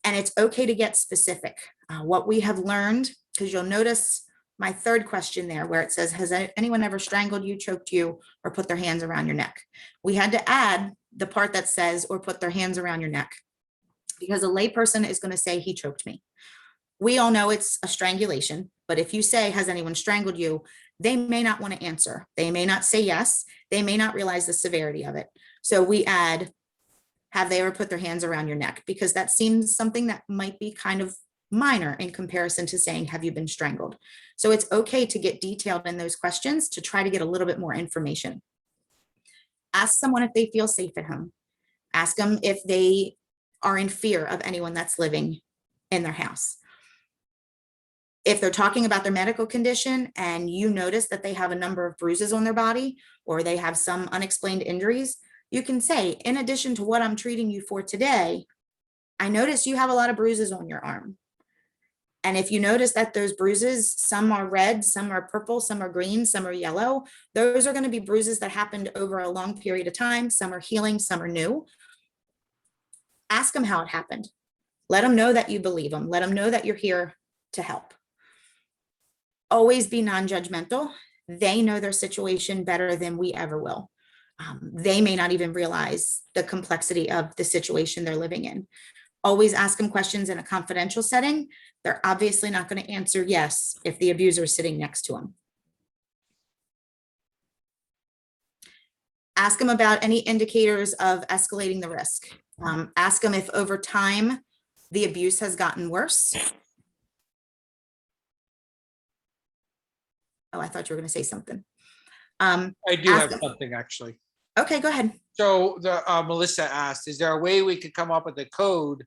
S2: And it's okay to get specific. What we have learned, because you'll notice my third question there where it says, has anyone ever strangled you, choked you, or put their hands around your neck? We had to add the part that says, or put their hands around your neck, because a layperson is going to say, he choked me. We all know it's a strangulation, but if you say, has anyone strangled you? They may not want to answer. They may not say yes. They may not realize the severity of it. So we add, Have they ever put their hands around your neck? Because that seems something that might be kind of minor in comparison to saying, have you been strangled? So it's okay to get detailed in those questions to try to get a little bit more information. Ask someone if they feel safe at home. Ask them if they are in fear of anyone that's living in their house. If they're talking about their medical condition and you notice that they have a number of bruises on their body or they have some unexplained injuries, you can say, in addition to what I'm treating you for today, I notice you have a lot of bruises on your arm. And if you notice that those bruises, some are red, some are purple, some are green, some are yellow, those are going to be bruises that happened over a long period of time. Some are healing, some are new. Ask them how it happened. Let them know that you believe them. Let them know that you're here to help. Always be non-judgmental. They know their situation better than we ever will. They may not even realize the complexity of the situation they're living in. Always ask them questions in a confidential setting. They're obviously not going to answer yes if the abuser is sitting next to them. Ask them about any indicators of escalating the risk. Ask them if over time the abuse has gotten worse. Oh, I thought you were going to say something.
S1: I do
S2: ask
S1: have something actually.
S2: Okay, go ahead.
S1: So Melissa asked, is there a way we could come up with a code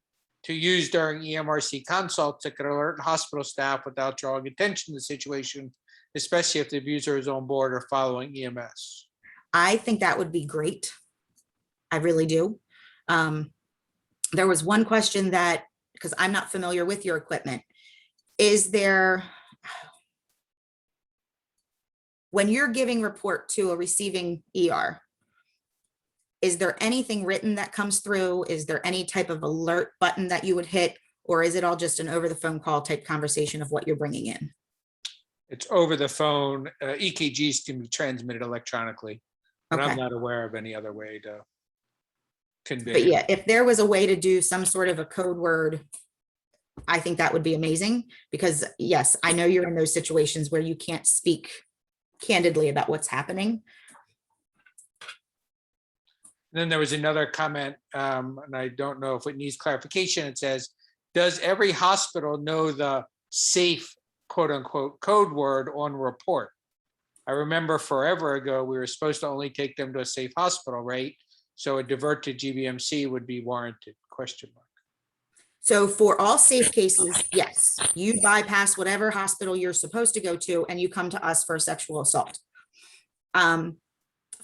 S1: to use during EMRC consults that could alert hospital staff without drawing attention to the situation, especially if the abuser is on board or following EMS?
S2: I think that would be great. I really do. There was one question that, because I'm not familiar with your equipment, is there, when you're giving report to a receiving ER, is there anything written that comes through? Is there any type of alert button that you would hit? Or is it all just an over the phone call type conversation of what you're bringing in?
S1: It's over the phone. EKGs can be transmitted electronically, but
S2: Okay.
S1: I'm not aware of any other way to convey.
S2: But yeah, if there was a way to do some sort of a code word, I think that would be amazing, because yes, I know you're in those situations where you can't speak candidly about what's happening.
S1: Then there was another comment, and I don't know if it needs clarification. It says, does every hospital know the SAFE, quote unquote, code word on report? I remember forever ago, we were supposed to only take them to a safe hospital, right? So a divert to GBMC would be warranted, question mark. So
S2: for all safe cases, yes, you bypass whatever hospital you're supposed to go to and you come to us for a sexual assault.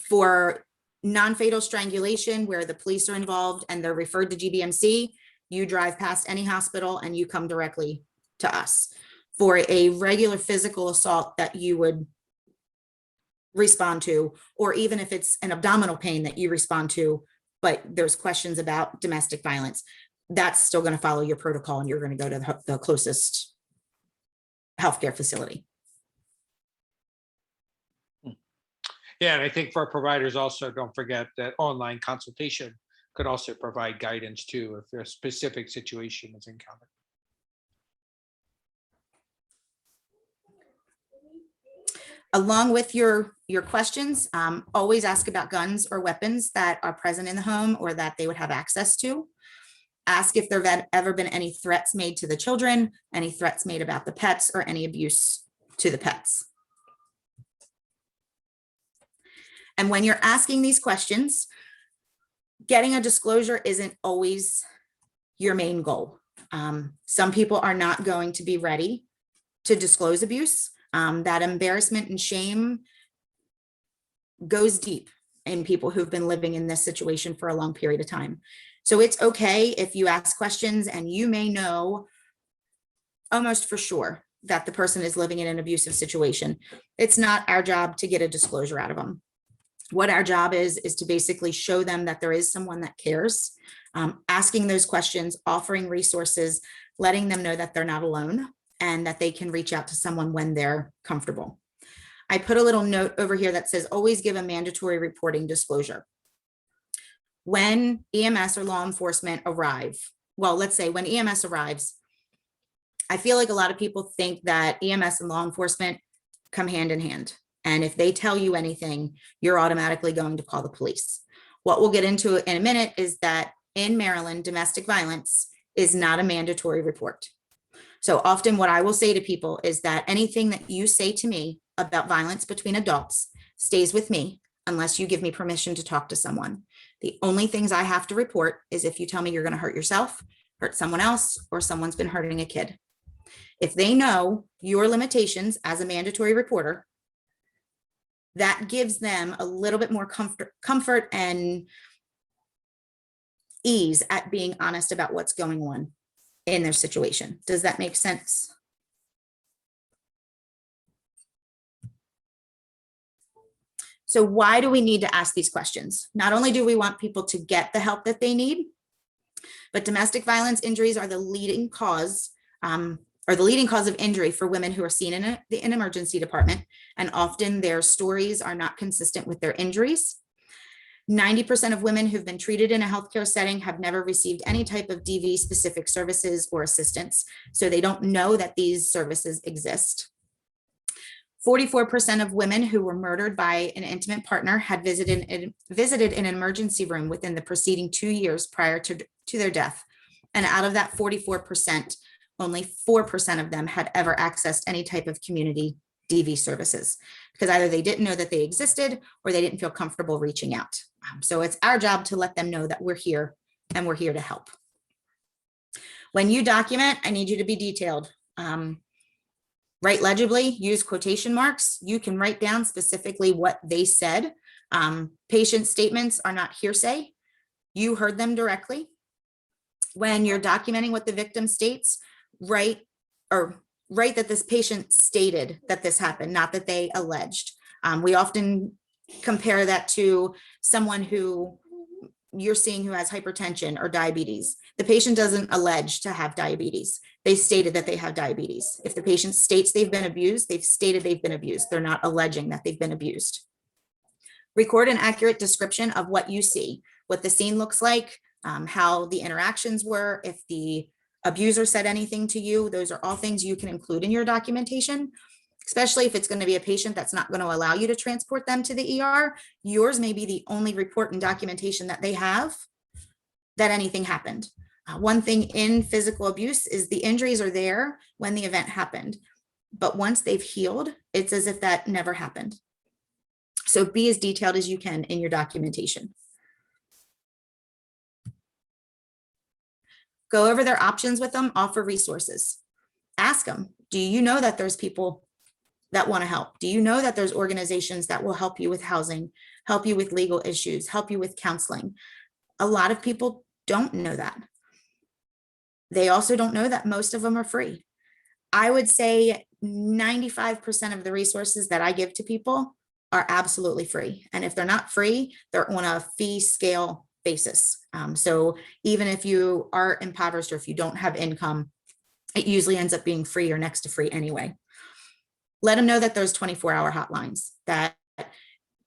S2: For non-fatal strangulation, where the police are involved and they're referred to GBMC, you drive past any hospital and you come directly to us. For a regular physical assault that you would respond to, or even if it's an abdominal pain that you respond to, but there's questions about domestic violence, that's still going to follow your protocol and you're going to go to the closest healthcare facility.
S1: Yeah, and I think for providers also, don't forget that online consultation could also provide guidance too, if a specific situation is encountered.
S2: Along with your questions, always ask about guns or weapons that are present in the home or that they would have access to. Ask if there have ever been any threats made to the children, any threats made about the pets, or any abuse to the pets. And when you're asking these questions, getting a disclosure isn't always your main goal. Some people are not going to be ready to disclose abuse. That embarrassment and shame goes deep in people who've been living in this situation for a long period of time. So it's okay if you ask questions and you may know almost for sure that the person is living in an abusive situation. It's not our job to get a disclosure out of them. What our job is to basically show them that there is someone that cares, asking those questions, offering resources, letting them know that they're not alone and that they can reach out to someone when they're comfortable. I put a little note over here that says, always give a mandatory reporting disclosure. When EMS or law enforcement arrive, well, let's say when EMS arrives, I feel like a lot of people think that EMS and law enforcement come hand in hand. And if they tell you anything, you're automatically going to call the police. What we'll get into in a minute is that in Maryland, domestic violence is not a mandatory report. So often what I will say to people is that anything that you say to me about violence between adults stays with me unless you give me permission to talk to someone. The only things I have to report is if you tell me you're going to hurt yourself, hurt someone else, or someone's been hurting a kid. If they know your limitations as a mandatory reporter, that gives them a little bit more comfort and ease at being honest about what's going on in their situation. Does that make sense? So why do we need to ask these questions? Not only do we want people to get the help that they need, but domestic violence injuries are the leading cause of injury for women who are seen in an emergency department, and often their stories are not consistent with their injuries. 90% of women who've been treated in a healthcare setting have never received any type of DV specific services or assistance, so they don't know that these services exist. 44% of women who were murdered by an intimate partner had visited an emergency room within the preceding 2 years prior to their death. And out of that 44%, only 4% of them had ever accessed any type of community DV services because either they didn't know that they existed or they didn't feel comfortable reaching out. So it's our job to let them know that we're here and we're here to help. When you document, I need you to be detailed. Write legibly, use quotation marks. You can write down specifically what they said. Patient statements are not hearsay. You heard them directly. When you're documenting what the victim states, write that this patient stated that this happened, not that they alleged. We often compare that to someone who you're seeing who has hypertension or diabetes. The patient doesn't allege to have diabetes. They stated that they have diabetes. If the patient states they've been abused, they've stated they've been abused. They're not alleging that they've been abused. Record an accurate description of what you see, what the scene looks like, how the interactions were, if the abuser said anything to you. Those are all things you can include in your documentation, especially if it's going to be a patient that's not going to allow you to transport them to the ER. Yours may be the only report and documentation that they have that anything happened. One thing in physical abuse is the injuries are there when the event happened, but once they've healed, it's as if that never happened. So be as detailed as you can in your documentation. Go over their options with them, offer resources. Ask them, do you know that there's people that want to help? Do you know that there's organizations that will help you with housing, help you with legal issues, help you with counseling? A lot of people don't know that. They also don't know that most of them are free. I would say 95% of the resources that I give to people are absolutely free. And if they're not free, they're on a fee scale basis. So even if you are impoverished or if you don't have income, it usually ends up being free or next to free anyway. Let them know that there's 24-hour hotlines, that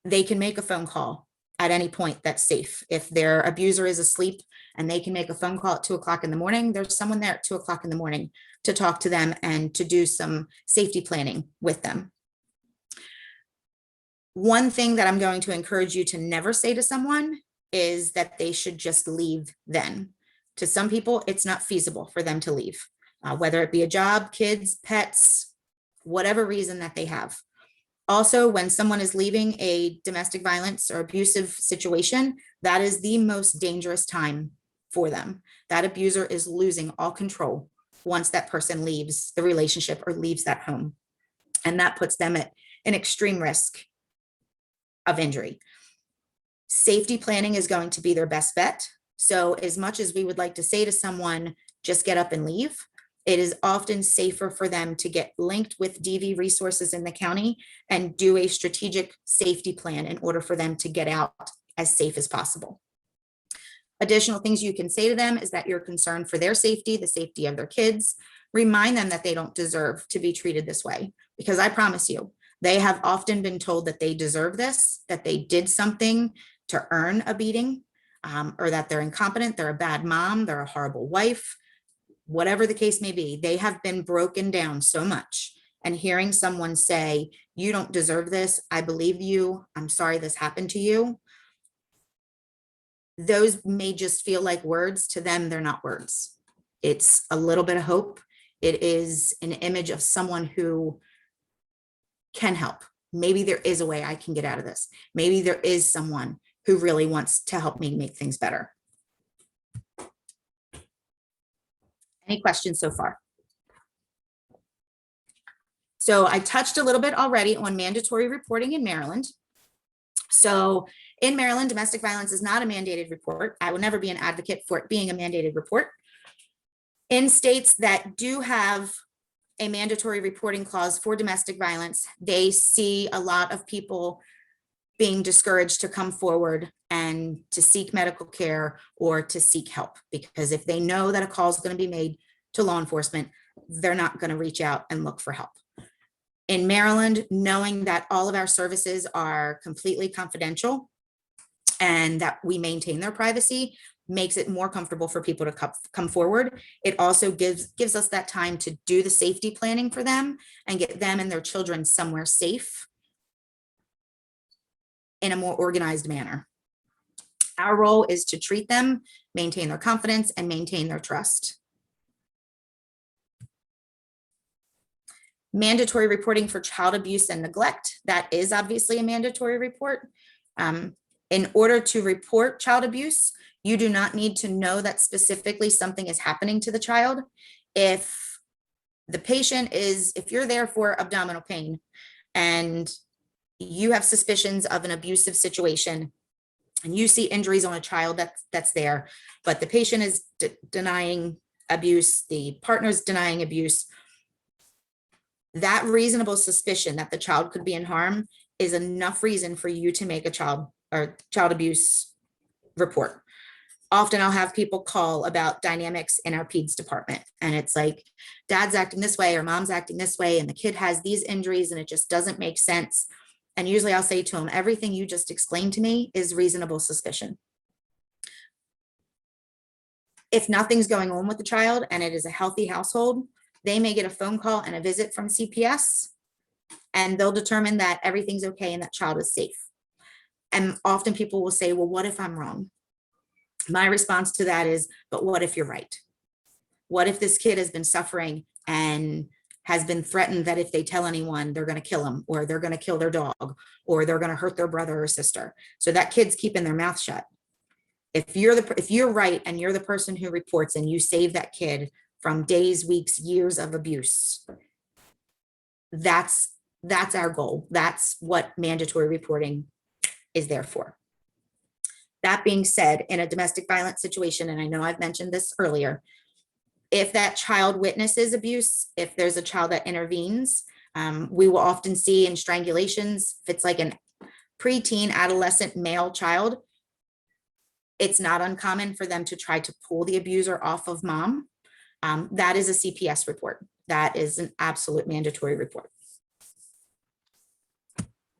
S2: they can make a phone call at any point that's safe. If their abuser is asleep and they can make a phone call at 2 o'clock in the morning, there's someone there at 2 o'clock in the morning to talk to them and to do some safety planning with them. One thing that I'm going to encourage you to never say to someone is that they should just leave then. To some people, it's not feasible for them to leave, whether it be a job, kids, pets, whatever reason that they have. Also, when someone is leaving a domestic violence or abusive situation, that is the most dangerous time for them. That abuser is losing all control once that person leaves the relationship or leaves that home. And that puts them at an extreme risk of injury. Safety planning is going to be their best bet. So as much as we would like to say to someone, just get up and leave, it is often safer for them to get linked with DV resources in the county and do a strategic safety plan in order for them to get out as safe as possible. Additional things you can say to them is that you're concerned for their safety, the safety of their kids. Remind them that they don't deserve to be treated this way, because I promise you, they have often been told that they deserve this, that they did something to earn a beating, or that they're incompetent, they're a bad mom, they're a horrible wife. Whatever the case may be, they have been broken down so much. And hearing someone say, you don't deserve this, I believe you, I'm sorry this happened to you, those may just feel like words. To them, they're not words. It's a little bit of hope. It is an image of someone who can help. Maybe there is a way I can get out of this. Maybe there is someone who really wants to help me make things better. Any questions so far? So I touched a little bit already on mandatory reporting in Maryland. So in Maryland, domestic violence is not a mandated report. I will never be an advocate for it being a mandated report. In states that do have a mandatory reporting clause for domestic violence, they see a lot of people being discouraged to come forward and to seek medical care or to seek help, because if they know that a call is going to be made to law enforcement, they're not going to reach out and look for help. In Maryland, knowing that all of our services are completely confidential and that we maintain their privacy makes it more comfortable for people to come forward. It also gives us that time to do the safety planning for them and get them and their children somewhere safe in a more organized manner. Our role is to treat them, maintain their confidence, and maintain their trust. Mandatory reporting for child abuse and neglect. That is obviously a mandatory report. In order to report child abuse, you do not need to know that specifically something is happening to the child. If the patient is, if you're there for abdominal pain and you have suspicions of an abusive situation and you see injuries on a child that's there, but the patient is denying abuse, the partner's denying abuse, that reasonable suspicion that the child could be in harm is enough reason for you to make a child abuse report. Often I'll have people call about dynamics in our peds department. And it's like, dad's acting this way or mom's acting this way, and the kid has these injuries and it just doesn't make sense. And usually I'll say to them, everything you just explained to me is reasonable suspicion. If nothing's going on with the child and it is a healthy household, they may get a phone call and a visit from CPS, and they'll determine that everything's okay and that child is safe. And often people will say, well, what if I'm wrong? My response to that is, but what if you're right? What if this kid has been suffering and has been threatened that if they tell anyone, they're going to kill him, or they're going to kill their dog, or they're going to hurt their brother or sister? So that kid's keeping their mouth shut. If you're right and you're the person who reports and you save that kid from days, weeks, years of abuse, that's our goal. That's what mandatory reporting is there for. That being said, in a domestic violence situation, and I know I've mentioned this earlier, if that child witnesses abuse, if there's a child that intervenes, we will often see in strangulations, if it's like a preteen adolescent male child, it's not uncommon for them to try to pull the abuser off of mom. That is a CPS report. That is an absolute mandatory report.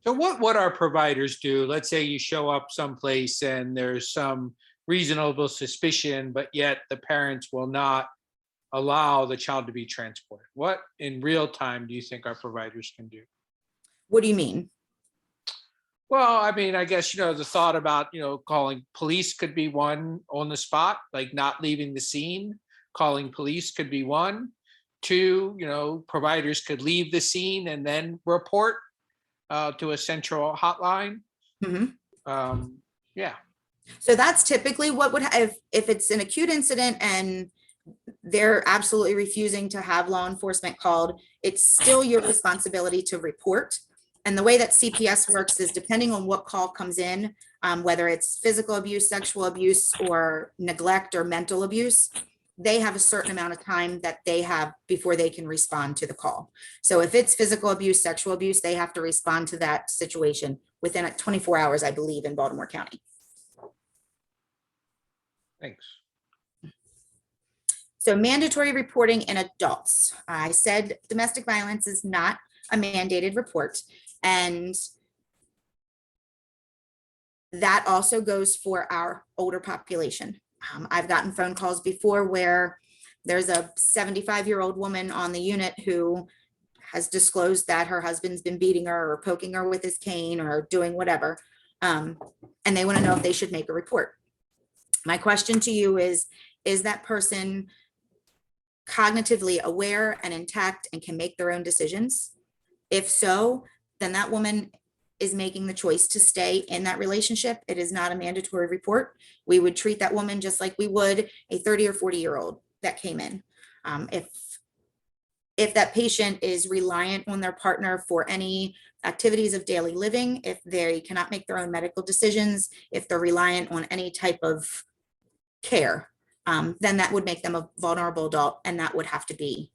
S1: So what our providers do, let's say you show up someplace and there's some reasonable suspicion, but yet the parents will not allow the child to be transported. What in real time do you think our providers can do?
S2: What do you mean?
S1: Well, I mean, I guess, the thought about, calling police could be one on the spot, like not leaving the scene. Calling police could be one. Two, providers could leave the scene and then report to a central hotline.
S2: Mm-hmm.
S1: Yeah.
S2: So that's typically what would have, if it's an acute incident and they're absolutely refusing to have law enforcement called, it's still your responsibility to report. And the way that CPS works is depending on what call comes in, whether it's physical abuse, sexual abuse, or neglect or mental abuse, they have a certain amount of time that they have before they can respond to the call. So if it's physical abuse, sexual abuse, they have to respond to that situation within 24 hours, I believe, in Baltimore County.
S1: Thanks.
S2: So mandatory reporting in adults. I said domestic violence is not a mandated report, and that also goes for our older population. I've gotten phone calls before where there's a 75-year-old woman on the unit who has disclosed that her husband's been beating her or poking her with his cane or doing whatever. And they want to know if they should make a report. My question to you is that person cognitively aware and intact and can make their own decisions? If so, then that woman is making the choice to stay in that relationship. It is not a mandatory report. We would treat that woman just like we would a 30 or 40-year-old that came in. If that patient is reliant on their partner for any activities of daily living, if they cannot make their own medical decisions, if they're reliant on any type of care, then that would make them a vulnerable adult, and that would have to be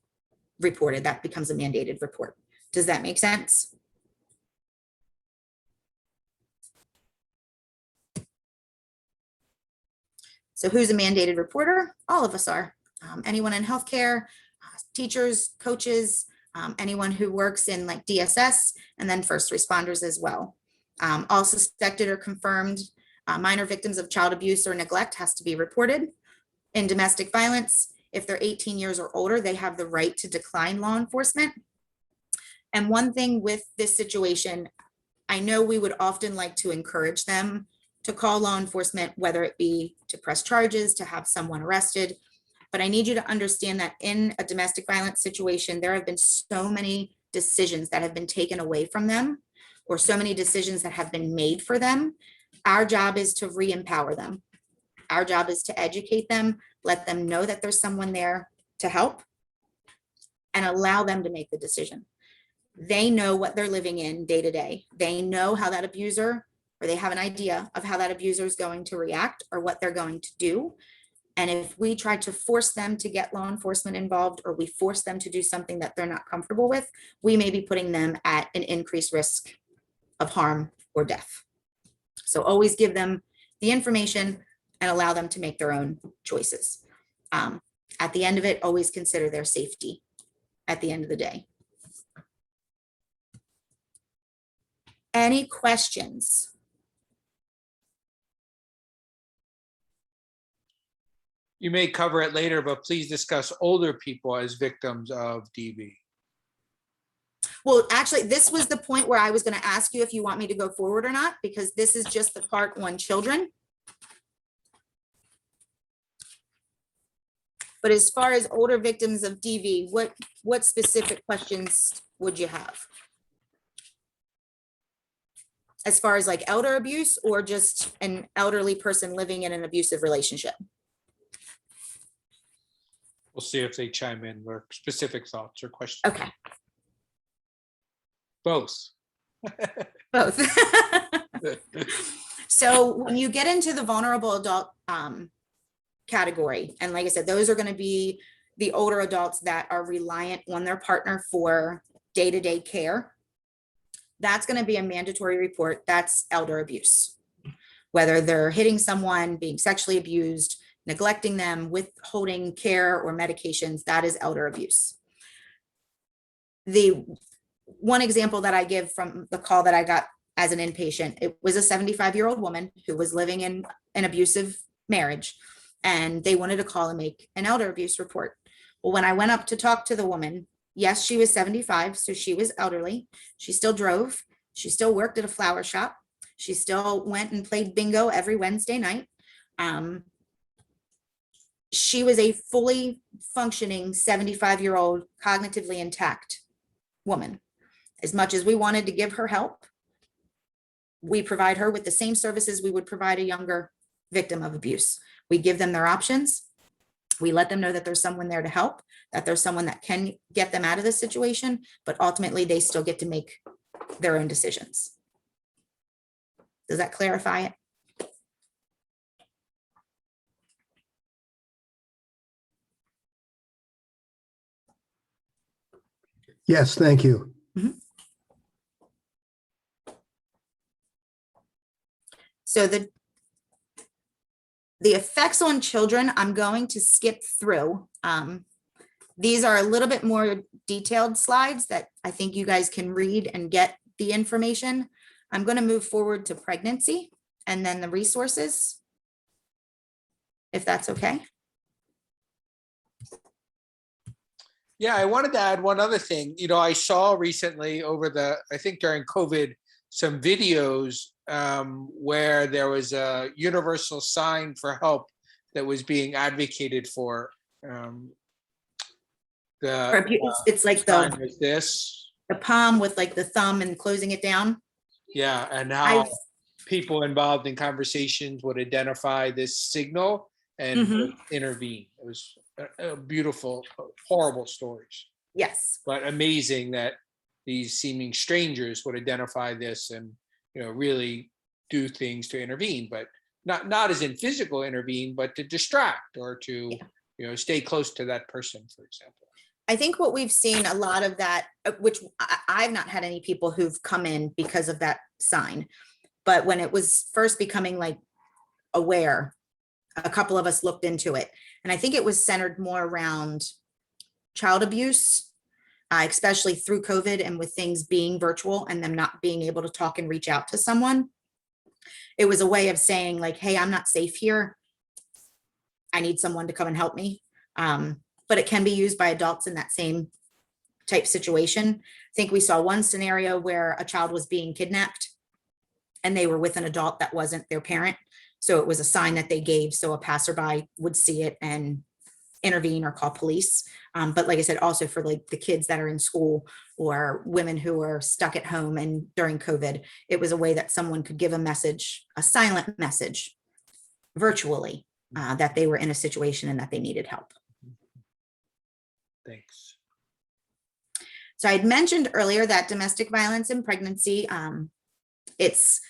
S2: reported. That becomes a mandated report. Does that make sense? So who's a mandated reporter? All of us are. Anyone in healthcare, teachers, coaches, anyone who works in like DSS, and then first responders as well. All suspected or confirmed minor victims of child abuse or neglect has to be reported. In domestic violence, if they're 18 years or older, they have the right to decline law enforcement. And one thing with this situation, I know we would often like to encourage them to call law enforcement, whether it be to press charges, to have someone arrested. But I need you to understand that in a domestic violence situation, there have been so many decisions that have been taken away from them, or so many decisions that have been made for them. Our job is to re-empower them. Our job is to educate them, let them know that there's someone there to help, and allow them to make the decision. They know what they're living in day to day. They know how that abuser, or they have an idea of how that abuser is going to react or what they're going to do. And if we try to force them to get law enforcement involved, or we force them to do something that they're not comfortable with, we may be putting them at an increased risk of harm or death. So always give them the information and allow them to make their own choices. At the end of it, always consider their safety at the end of the day. Any questions?
S1: You may cover it later, but please discuss older people as victims of DV.
S2: Well, actually, this was the point where I was going to ask you if you want me to go forward or not, because this is just the part on children. But as far as older victims of DV, what specific questions would you have? As far as like elder abuse, or just an elderly person living in an abusive relationship?
S1: We'll see if they chime in or specific thoughts or questions.
S2: Okay.
S1: Both.
S2: Both. So when you get into the vulnerable adult category, and like I said, those are going to be the older adults that are reliant on their partner for day-to-day care. That's going to be a mandatory report. That's elder abuse. Whether they're hitting someone, being sexually abused, neglecting them, withholding care or medications, that is elder abuse. The one example that I give from the call that I got as an inpatient, it was a 75-year-old woman who was living in an abusive marriage, and they wanted to call and make an elder abuse report. Well, when I went up to talk to the woman, yes, she was 75, so she was elderly. She still drove. She still worked at a flower shop. She still went and played bingo every Wednesday night. She was a fully functioning 75-year-old, cognitively intact woman. As much as we wanted to give her help, we provide her with the same services we would provide a younger victim of abuse. We give them their options. We let them know that there's someone there to help, that there's someone that can get them out of this situation, but ultimately they still get to make their own decisions. Does that clarify it?
S3: Yes, thank you.
S2: Mm-hmm. So the effects on children, I'm going to skip through. These are a little bit more detailed slides that I think you guys can read and get the information. I'm going to move forward to pregnancy and then the resources, if that's okay.
S1: Yeah, I wanted to add one other thing. You know, I saw recently I think during COVID, some videos where there was a universal sign for help that was being advocated for.
S2: Or it's like
S1: sign was this,
S2: the palm with like the thumb and closing it down.
S1: yeah, and how
S2: I've
S1: people involved in conversations would identify this signal and would intervene. It was a beautiful, horrible stories,
S2: yes.
S1: but amazing that these seeming strangers would identify this and, you know, really do things to intervene, but not as in physical intervene, but to distract or to, you know, stay close to that person, for example.
S2: I think what we've seen a lot of that, which I've not had any people who've come in because of that sign, but when it was first becoming like aware, a couple of us looked into it. And I think it was centered more around child abuse, especially through COVID and with things being virtual and them not being able to talk and reach out to someone. It was a way of saying like, hey, I'm not safe here. I need someone to come and help me. But it can be used by adults in that same type situation. I think we saw one scenario where a child was being kidnapped and they were with an adult that wasn't their parent. So it was a sign that they gave so a passerby would see it and intervene or call police. But like I said, also for like the kids that are in school or women who are stuck at home and during COVID, it was a way that someone could give a message, a silent message virtually that they were in a situation and that they needed help.
S1: Thanks.
S2: So I had mentioned earlier that domestic violence in pregnancy, it's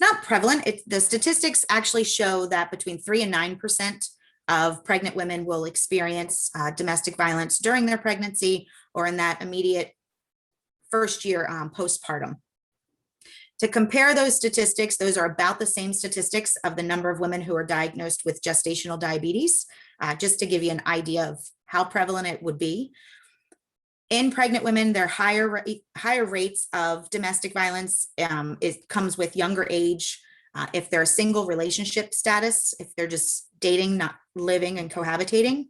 S2: not prevalent. The statistics actually show that between 3 and 9% of pregnant women will experience domestic violence during their pregnancy or in that immediate first year postpartum. To compare those statistics, those are about the same statistics of the number of women who are diagnosed with gestational diabetes, just to give you an idea of how prevalent it would be. In pregnant women, there are higher rates of domestic violence. It comes with younger age. If they're a single relationship status, if they're just dating, not living and cohabitating,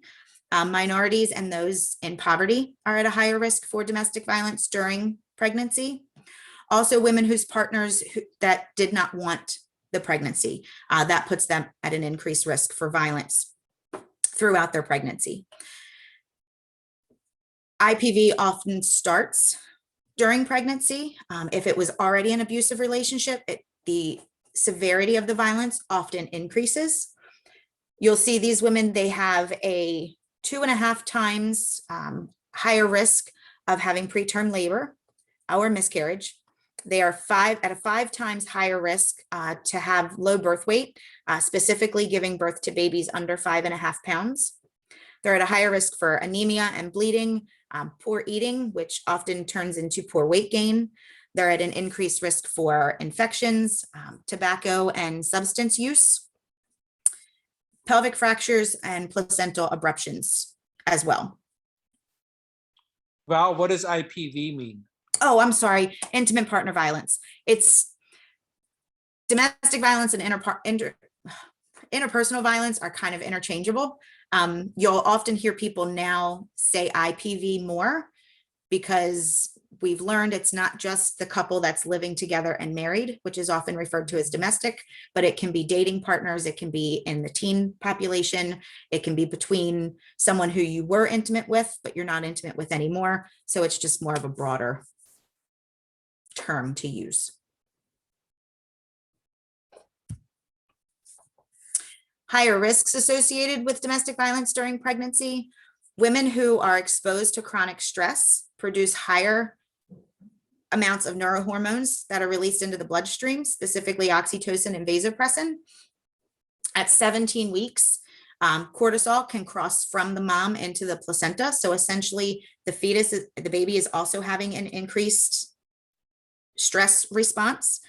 S2: minorities and those in poverty are at a higher risk for domestic violence during pregnancy. Also, women whose partners that did not want the pregnancy, that puts them at an increased risk for violence throughout their pregnancy. IPV often starts during pregnancy. If it was already an abusive relationship, the severity of the violence often increases. You'll see these women, they have a 2.5 times higher risk of having preterm labor or miscarriage. They are at a 5 times higher risk to have low birth weight, specifically giving birth to babies under 5.5 pounds. They're at a higher risk for anemia and bleeding, poor eating, which often turns into poor weight gain. They're at an increased risk for infections, tobacco and substance use, pelvic fractures, and placental abruptions as well.
S1: Val, what does IPV mean?
S2: Oh, I'm sorry, intimate partner violence. It's domestic violence and interpersonal violence are kind of interchangeable. You'll often hear people now say IPV more because we've learned it's not just the couple that's living together and married, which is often referred to as domestic, but it can be dating partners. It can be in the teen population. It can be between someone who you were intimate with, but you're not intimate with anymore. So it's just more of a broader term to use. Higher risks associated with domestic violence during pregnancy. Women who are exposed to chronic stress produce higher amounts of neurohormones that are released into the bloodstream, specifically oxytocin and vasopressin. At 17 weeks, cortisol can cross from the mom into the placenta. So essentially the baby is also having an increased stress response.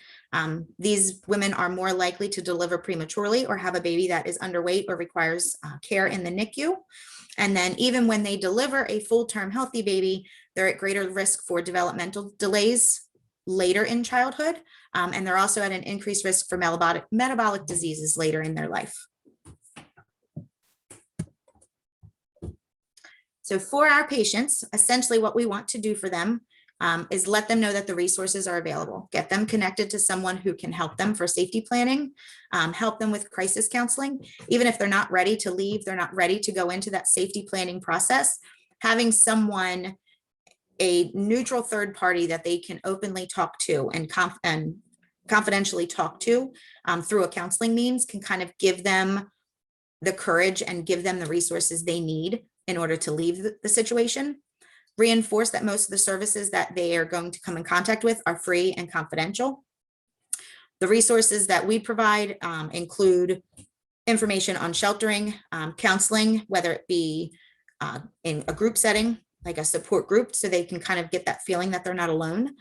S2: These women are more likely to deliver prematurely or have a baby that is underweight or requires care in the NICU. And then even when they deliver a full-term healthy baby, they're at greater risk for developmental delays later in childhood. And they're also at an increased risk for metabolic diseases later in their life. So for our patients, essentially what we want to do for them is let them know that the resources are available. Get them connected to someone who can help them for safety planning, help them with crisis counseling. Even if they're not ready to leave, they're not ready to go into that safety planning process, having someone, a neutral third party that they can openly talk to and confidentially talk to through a counseling means can kind of give them the courage and give them the resources they need in order to leave the situation. Reinforce that most of the services that they are going to come in contact with are free and confidential. The resources that we provide include information on sheltering, counseling, whether it be in a group setting, like a support group, so they can kind of get that feeling that they're not alone,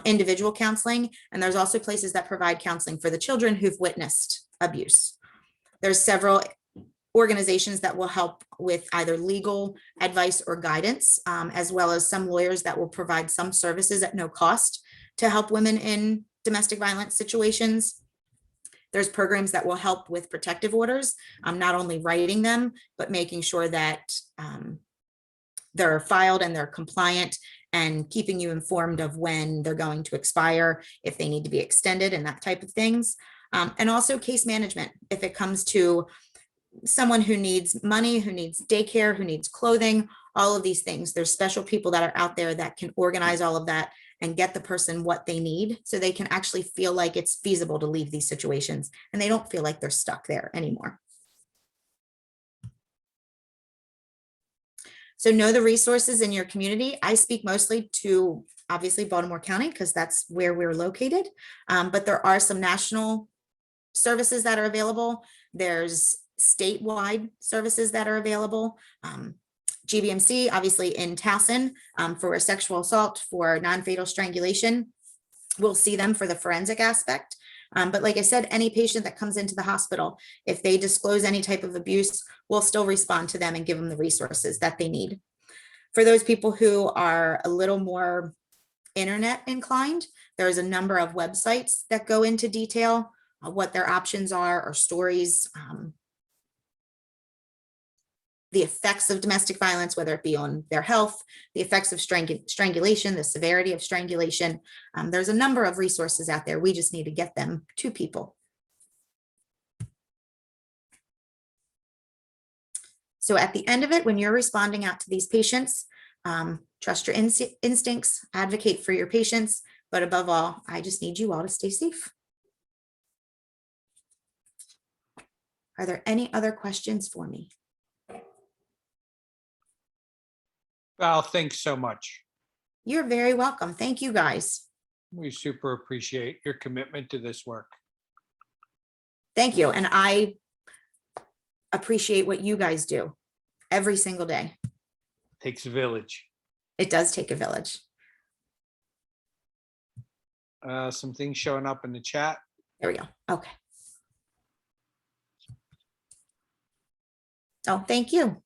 S2: individual counseling, and there's also places that provide counseling for the children who've witnessed abuse. There's several organizations that will help with either legal advice or guidance, as well as some lawyers that will provide some services at no cost to help women in domestic violence situations. There's programs that will help with protective orders, not only writing them, but making sure that they're filed and they're compliant, and keeping you informed of when they're going to expire, if they need to be extended and that type of things. And also case management, if it comes to someone who needs money, who needs daycare, who needs clothing, all of these things. There's special people that are out there that can organize all of that and get the person what they need so they can actually feel like it's feasible to leave these situations and they don't feel like they're stuck there anymore. So know the resources in your community. I speak mostly to obviously Baltimore County because that's where we're located, but there are some national services that are available. There's statewide services that are available. GBMC, obviously in Towson, for a sexual assault, for non-fatal strangulation. We'll see them for the forensic aspect. But like I said, any patient that comes into the hospital, if they disclose any type of abuse, we'll still respond to them and give them the resources that they need. For those people who are a little more internet inclined, there's a number of websites that go into detail what their options are, or stories, the effects of domestic violence, whether it be on their health, the effects of strangulation, the severity of strangulation. There's a number of resources out there. We just need to get them to people. So at the end of it, when you're responding out to these patients, trust your instincts, advocate for your patients, but above all, I just need you all to stay safe. Are there any other questions for me?
S1: Val, thanks so much.
S2: You're very welcome. Thank you, guys.
S1: We super appreciate your commitment to this work.
S2: Thank you. And I appreciate what you guys do every single day.
S1: Takes a village.
S2: It does take a village.
S1: Some things showing up in the chat.
S2: There we go. Okay. Oh, thank you.